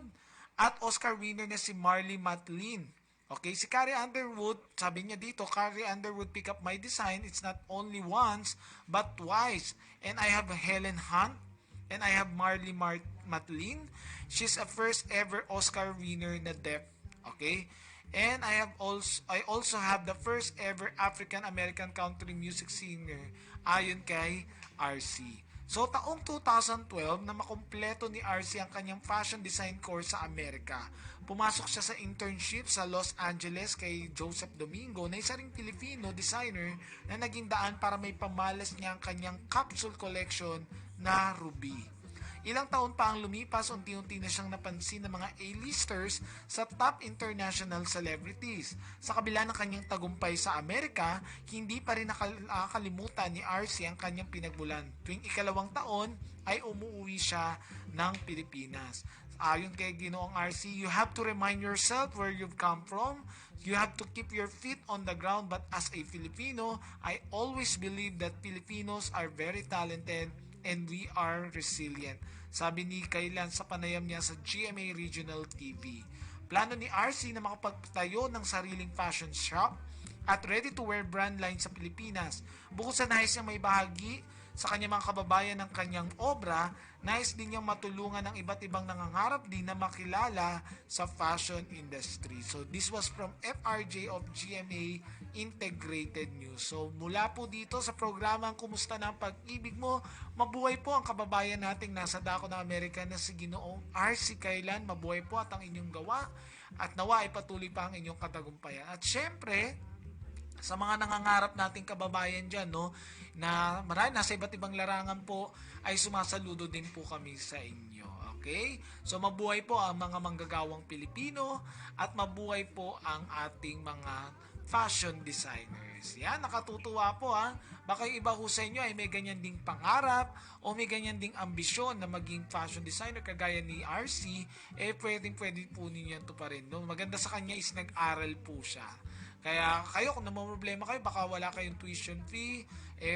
at Oscar winner na si Marlee Matlin. Okay, si Carrie Underwood, sabi niya dito, Carrie Underwood pick up my design. It's not only once, but twice. And I have Helen Hunt, and I have Marlee Matlin. She's a first ever Oscar winner na deaf. Okay? And I also have the first ever African American country music singer ayon kay RC. So taong 2012 na makumpleto ni RC ang kanyang fashion design course sa Amerika. Pumasok siya sa internship sa Los Angeles kay Joseph Domingo na isa ring Filipino designer na naging daan para may pamalas niya ang kanyang capsule collection na Ruby. Ilang taon pa ang lumipas, unti-unti na siyang napansin ng mga A-listers sa top international celebrities. Sa kabila ng kanyang tagumpay sa Amerika, hindi pa rin nakakalimutan ni RC ang kanyang pinagmulan. Tuwing ikalawang taon ay umuwi siya ng Pilipinas. Ayon kay Ginoong RC, you have to remind yourself where you've come from. You have to keep your feet on the ground. But as a Filipino, I always believe that Filipinos are very talented and we are resilient. Sabi ni Kailan sa panayam niya sa GMA Regional TV. Plano ni RC na makapagtayo ng sariling fashion shop at ready-to-wear brand line sa Pilipinas. Bukod sa nais niyang may bahagi sa kanyang mga kababayan ng kanyang obra, nais din niyang matulungan ng iba't ibang nangangarap din na makilala sa fashion industry. So this was from FRJ of GMA Integrated News. So mula po dito sa programang Kumusta na ang Pag-ibig Mo, mabuhay po ang kababayan nating nasa dako ng Amerika na si Ginoong RC Kailan. Mabuhay po at ang inyong gawa at nawa ay patuloy pa ang inyong katagumpayan. At syempre, sa mga nangangarap nating kababayan dyan, no, na marami nasa iba't ibang larangan po, ay sumasaludo din po kami sa inyo. Okay? So mabuhay po ang mga manggagawang Pilipino at mabuhay po ang ating mga fashion designers. Yan, nakatutuwa po ha. Baka yung iba ho sa inyo ay may ganyan ding pangarap o may ganyan ding ambisyon na maging fashion designer kagaya ni RC, pwede po ninyo yan to pa rin. No? Maganda sa kanya is nag-aral po siya. Kaya kayo, kung namumroblema kayo, baka wala kayong tuition fee,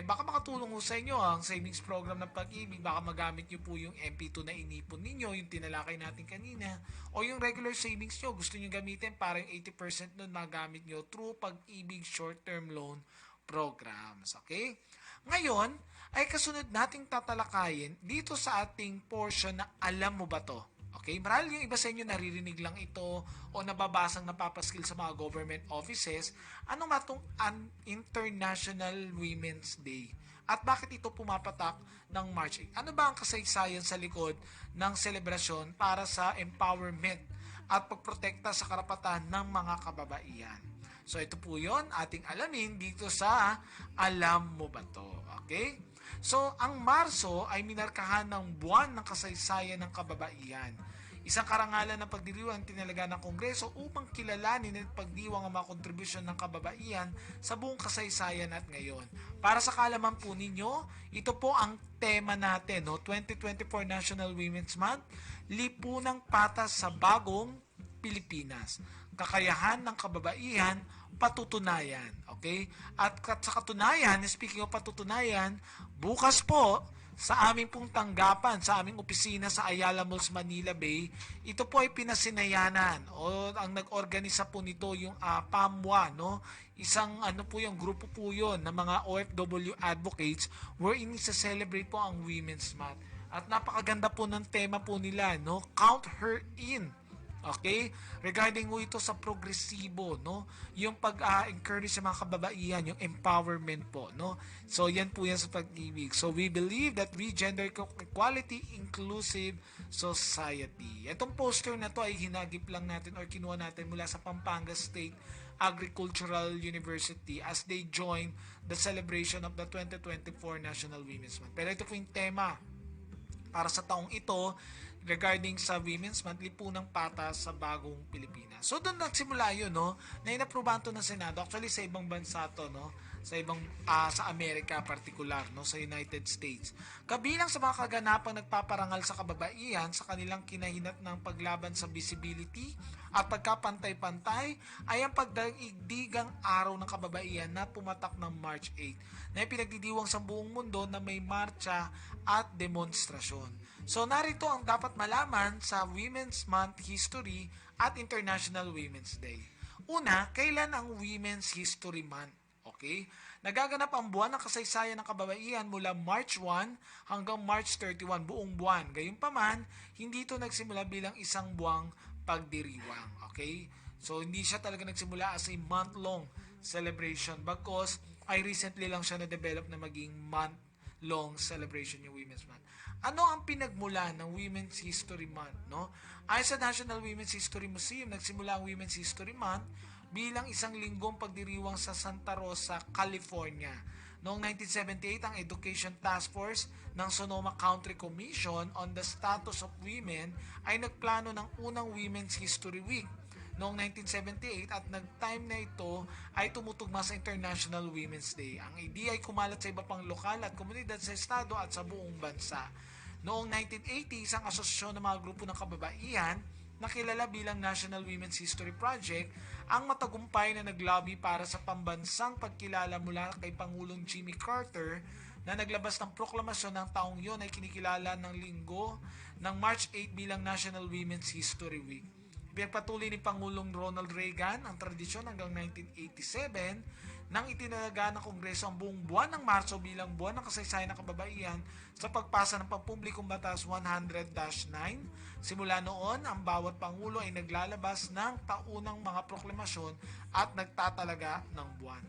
baka makatulong ho sa inyo ang savings program ng Pag-ibig. Baka magamit nyo po yung MP2 na inipon ninyo, yung tinalakay natin kanina, o yung regular savings nyo, gusto nyo gamitin para yung 80% nun magamit nyo through Pag-ibig short-term loan programs. Okay? Ngayon, ay kasunod nating tatalakayin dito sa ating portion na alam mo ba to? Okay, marahil yung iba sa inyo naririnig lang ito o nababasang napapaskil sa mga government offices. Ano nga itong International Women's Day? At bakit ito pumapatak ng March 8? Ano ba ang kasaysayan sa likod ng selebrasyon para sa empowerment at pagprotekta sa karapatan ng mga kababaihan? So ito po yon ating alamin dito sa Alam Mo Ba To? Okay? So, ang Marso ay minarkahan ng buwan ng kasaysayan ng kababaihan. Isang karangalan ng pagdiriwang tinalaga ng Kongreso upang kilalanin at pagdiwang ang mga kontribusyon ng kababaihan sa buong kasaysayan at ngayon. Para sa kaalaman po ninyo, ito po ang tema natin, no? 2024 National Women's Month, Lipunang Patas sa Bagong Pilipinas. Kakayahan ng kababaihan, patutunayan. Okay? At sa katunayan, speaking of patutunayan, bukas po, sa aming pong tanggapan, sa aming opisina sa Ayala Malls, Manila Bay, ito po ay pinasinayanan o ang nag-organisa po nito yung PAMWA, no? Isang po yung grupo po yun ng mga OFW advocates wherein isa-celebrate po ang Women's Month. At napakaganda po ng tema po nila, no? Count Her In. Okay? Regarding mo ito sa progresibo, no? Yung pag-encourage sa mga kababaihan, yung empowerment po, no? So, yan po yan sa Pag-ibig. So, we believe that we gender equality inclusive society. Itong poster na to ay hinagip lang natin or kinuha natin mula sa Pampanga State Agricultural University as they join the celebration of the 2024 National Women's Month. Pero ito po yung tema para sa taong ito regarding sa Women's Month, Lipunang Patas sa Bagong Pilipinas. So doon nagsimula yun, no, na inaprubahan to ng Senado. Actually sa ibang bansa to, no, sa ibang sa Amerika particular, no, sa United States. Kabilang sa mga kaganapang nagpaparangal sa kababaihan sa kanilang kinahinat ng paglaban sa visibility at pagkapantay-pantay ay ang pagdaigdigang araw ng kababaihan na pumatak ng March 8 na pinagdidiwang sa buong mundo na may marcha at demonstrasyon. So narito ang dapat malaman sa Women's Month History at International Women's Day. Una, kailan ang Women's History Month? Okay? Nagaganap ang buwan ng kasaysayan ng kababaihan mula March 1 hanggang March 31, buong buwan. Gayunpaman, hindi ito nagsimula bilang isang buwang pagdiriwang. Okay? So hindi siya talaga nagsimula as a month-long celebration because ay recently lang siya na-develop na maging month-long celebration yung Women's Month. Ano ang pinagmulan ng Women's History Month, no? Ayon sa National Women's History Museum, nagsimula ang Women's History Month bilang isang linggong pagdiriwang sa Santa Rosa, California. Noong 1978, ang Education Task Force ng Sonoma County Commission on the Status of Women ay nagplano ng unang Women's History Week noong 1978 at nag-time na ito ay tumutugma sa International Women's Day. Ang idea ay kumalat sa iba pang lokal at komunidad sa estado at sa buong bansa. Noong 1980, isang asosasyon ng mga grupo ng kababaihan na kilala bilang National Women's History Project ang matagumpay na naglobby para sa pambansang pagkilala mula kay Pangulong Jimmy Carter na naglabas ng proklamasyon ng taong yon ay kinikilala ng linggo ng March 8 bilang National Women's History Week. Pinagpatuloy ni Pangulong Ronald Reagan ang tradisyon hanggang 1987 nang itinalaga ng Kongreso ang buong buwan ng Marso bilang buwan ng kasaysayan ng kababaihan sa pagpasa ng pampublikong batas 100-9. Simula noon, ang bawat Pangulo ay naglalabas ng taunang mga proklamasyon at nagtatalaga ng buwan.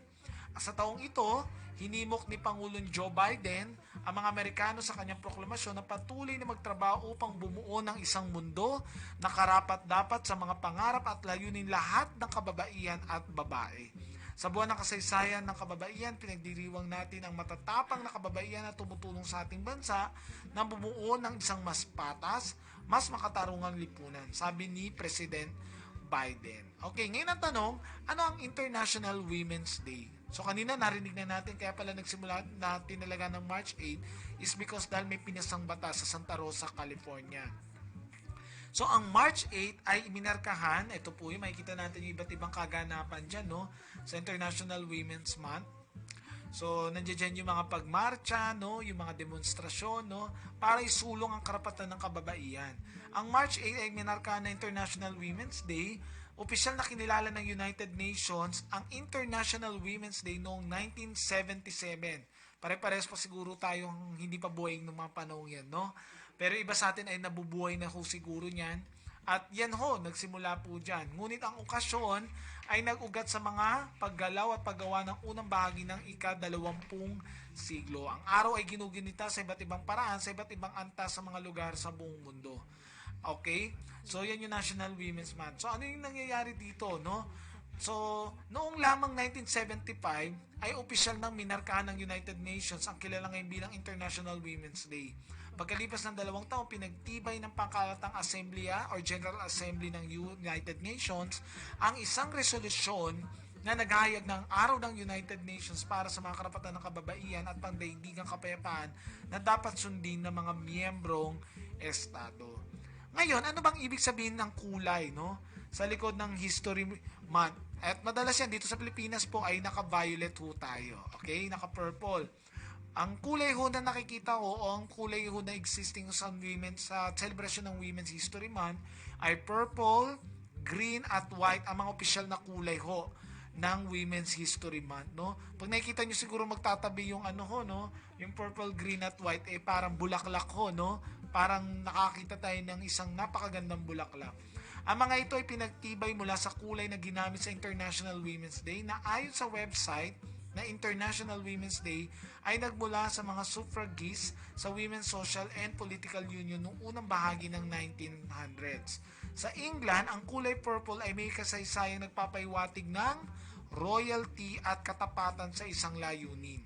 Sa taong ito, hinimok ni Pangulong Joe Biden ang mga Amerikano sa kanyang proklamasyon na patuloy na magtrabaho upang bumuo ng isang mundo na karapat-dapat sa mga pangarap at layunin lahat ng kababaihan at babae. Sa buwan ng kasaysayan ng kababaihan, pinagdiriwang natin ang matatapang na kababaihan na tumutulong sa ating bansa na bumuo ng isang mas patas, mas makatarungang lipunan, sabi ni President Biden. Okay, ngayon ang tanong, ano ang International Women's Day? So kanina narinig na natin, kaya pala nagsimula natin talaga ng March 8 is because dahil may pinasang batas sa Santa Rosa, California. So ang March 8 ay iminarkahan, ito po yung makikita natin yung iba't ibang kaganapan dyan, no? Sa International Women's Month. So nandiyan yung mga pagmarcha, no? Yung mga demonstrasyon, no? Para isulong ang karapatan ng kababaihan. Ang March 8 ay minarkahan na International Women's Day. Opisyal na kinilala ng United Nations ang International Women's Day noong 1977. Pare-pares pa siguro tayong hindi pa buhay ng mga panahon yan, no? Pero iba sa atin ay nabubuhay na ho siguro niyan. At yan ho, nagsimula po dyan. Ngunit ang okasyon ay nag-ugat sa mga paggalaw at paggawa ng unang bahagi ng ika-20 siglo. Ang araw ay ginuginita sa iba't ibang paraan, sa iba't ibang antas sa mga lugar sa buong mundo. Okay? So yan yung National Women's Month. So ano yung nangyayari dito, no? So, noong lamang 1975 ay opisyal nang minarkahan ng United Nations ang kilala ngayon bilang International Women's Day. Pagkalipas ng 2 taon, pinagtibay ng pangkalatang Assembleya or General Assembly ng United Nations ang isang resolusyon na naghahayag ng Araw ng United Nations para sa mga karapatan ng kababaihan at pangdaigdigang kapayapaan na dapat sundin ng mga miyembrong estado. Ngayon, ano bang ibig sabihin ng kulay, no? Sa likod ng History Month. At madalas yan, dito sa Pilipinas po ay naka-violet ho tayo. Okay? Naka-purple. Ang kulay ho na nakikita ko o ang kulay ho na existing sa celebration ng Women's History Month ay purple, green at white ang mga opisyal na kulay ho ng Women's History Month, no? Pag nakikita niyo siguro magtatabi yung ano ho, no? Yung purple, green at white eh parang bulaklak ho, no? Parang nakakita tayo ng isang napakagandang bulaklak. Ang mga ito ay pinagtibay mula sa kulay na ginamit sa International Women's Day na ayon sa website na International Women's Day ay nagmula sa mga suffragists sa Women's Social and Political Union noong unang bahagi ng 1900s. Sa England, ang kulay purple ay may kasaysayang nagpapaiwatig ng royalty at katapatan sa isang layunin.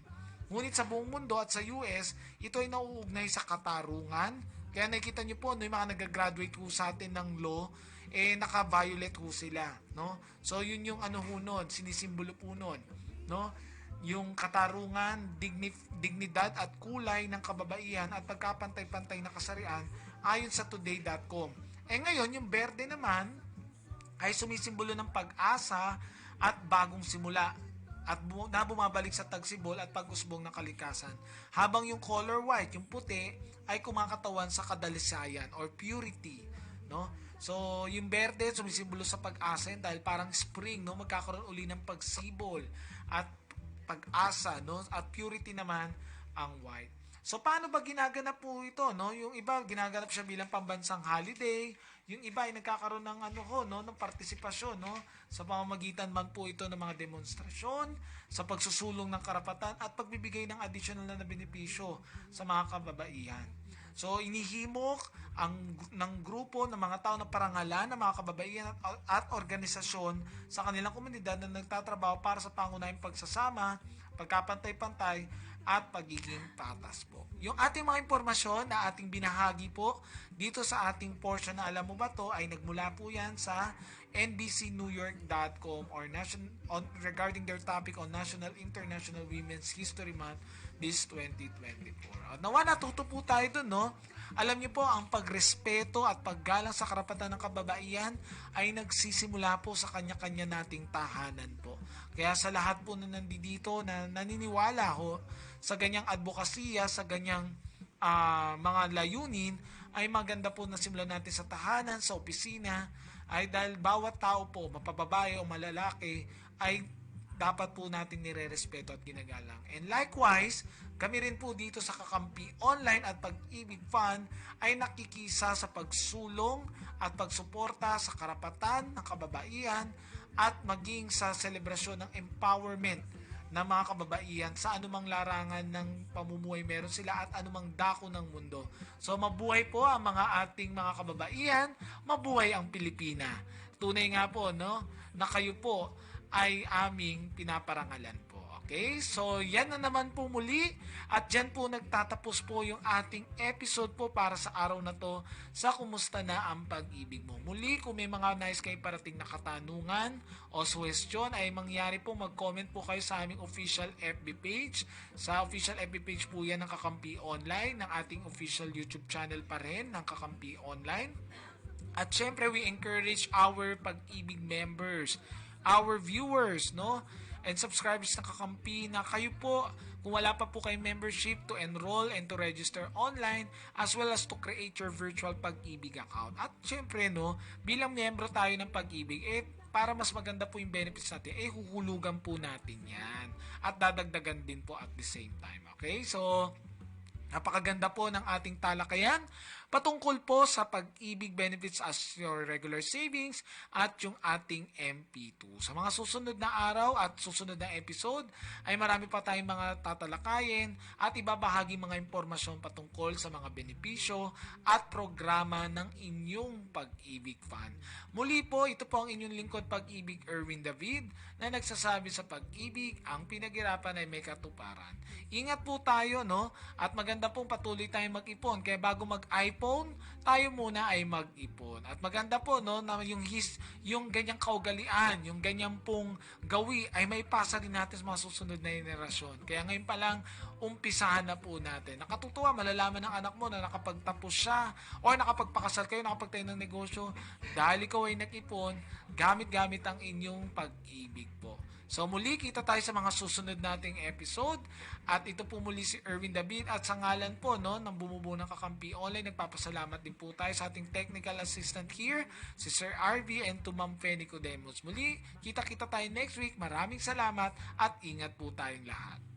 Ngunit sa buong mundo at sa US, ito ay nauugnay sa katarungan. Kaya nakikita niyo po, no, yung mga nag-graduate ho sa atin ng law, eh naka-violet ho sila, no? So yun yung ano ho nun, sinisimbolo po nun, no? Yung katarungan, dignidad at kulay ng kababaihan at pagkapantay-pantay na kasarian ayon sa today.com. Eh ngayon, yung berde naman ay sumisimbolo ng pag-asa at bagong simula at na bumabalik sa tagsibol at pag-usbong ng kalikasan. Habang yung color white, yung puti, ay kumakatawan sa kadalisayan or purity, no? So, yung berde sumisimbolo sa pag-asa dahil parang spring, no? Magkakaroon uli ng pagsibol at pag-asa, no? At purity naman ang white. So paano ba ginaganap po ito, no? Yung iba ginaganap siya bilang pambansang holiday, yung iba ay nagkakaroon ng ng partisipasyon, no? Sa pamamagitan man po ito ng mga demonstrasyon, sa pagsusulong ng karapatan at pagbibigay ng additional na benepisyo sa mga kababaihan. So inihimok ng grupo ng mga tao na parangalan ng mga kababaihan at organisasyon sa kanilang komunidad na nagtatrabaho para sa pangunahing pagsasama, pagkapantay-pantay at pagiging patas po. Yung ating mga impormasyon na ating binahagi po dito sa ating portion na alam mo ba to ay nagmula po yan sa nbcnewyork.com or regarding their topic on National International Women's History Month this 2024. Nawa natuto po tayo dun, no? Alam niyo po, ang pagrespeto at paggalang sa karapatan ng kababaihan ay nagsisimula po sa kanya-kanya nating tahanan po. Kaya sa lahat po na nandito na naniniwala ho sa ganyang advokasya, sa ganyang mga layunin, ay maganda po na simulan natin sa tahanan, sa opisina, ay dahil bawat tao po, mapababae o malalaki, ay dapat po natin nire-respeto at ginagalang. And likewise, kami rin po dito sa Kakampi Online at Pag-ibig Fund ay nakikisa sa pagsulong at pagsuporta sa karapatan ng kababaihan at maging sa selebrasyon ng empowerment ng mga kababaihan sa anumang larangan ng pamumuhay meron sila at anumang dako ng mundo. So mabuhay po ang mga ating mga kababaihan, mabuhay ang Pilipina. Tunay nga po, no, na kayo po ay aming pinaparangalan po. Okay? So, yan na naman po muli at dyan po nagtatapos po yung ating episode po para sa araw na to sa Kumusta na ang Pag-ibig mo. Muli, kung may mga nais kayo parating na katanungan o suggestion ay mangyari po mag-comment po kayo sa aming official FB page. Sa official FB page po yan ng Kakampi Online, ng ating official YouTube channel pa rin ng Kakampi Online. At syempre, we encourage our Pag-ibig members, our viewers, no, and subscribers ng Kakampi na kayo po, kung wala pa po kayong membership, to enroll and to register online as well as to create your virtual Pag-ibig account. At syempre, no, bilang miyembro tayo ng Pag-ibig, para mas maganda po yung benefits natin, huhulugan po natin yan at dadagdagan din po at the same time. Okay? So, napakaganda po ng ating talakayan patungkol po sa Pag-ibig benefits as your regular savings at yung ating MP2. Sa mga susunod na araw at susunod na episode ay marami pa tayong mga tatalakayin at ibabahagi mga impormasyon patungkol sa mga benepisyo at programa ng inyong Pag-ibig Fund. Muli po, ito po ang inyong lingkod Pag-ibig Erwin David na nagsasabi sa pag-ibig, ang pinaghirapan ay may katuparan. Ingat po tayo, no? At maganda pong patuloy tayong mag-ipon. Kaya bago mag-iPhone, tayo muna ay mag-ipon. At maganda po, no, na yung ganyang kaugalian, yung ganyang pong gawi ay may pasa din natin sa mga susunod na henerasyon. Kaya ngayon pa lang, umpisahan na po natin. Nakatutuwa, malalaman ng anak mo na nakapagtapos siya o nakapagpakasal kayo, nakapagtayo ng negosyo. Dahil ikaw ay nag-ipon, gamit-gamit ang inyong pag-ibig po. So muli, kita tayo sa mga susunod nating episode. At ito po muli si Erwin David at sa ngalan po, no, ng bumubuo ng Kakampi Online, nagpapasalamat din po tayo sa ating technical assistant here, si Sir RV, and to Ma'am Fenico Demos. Muli, kita-kita tayo next week. Maraming salamat at ingat po tayong lahat.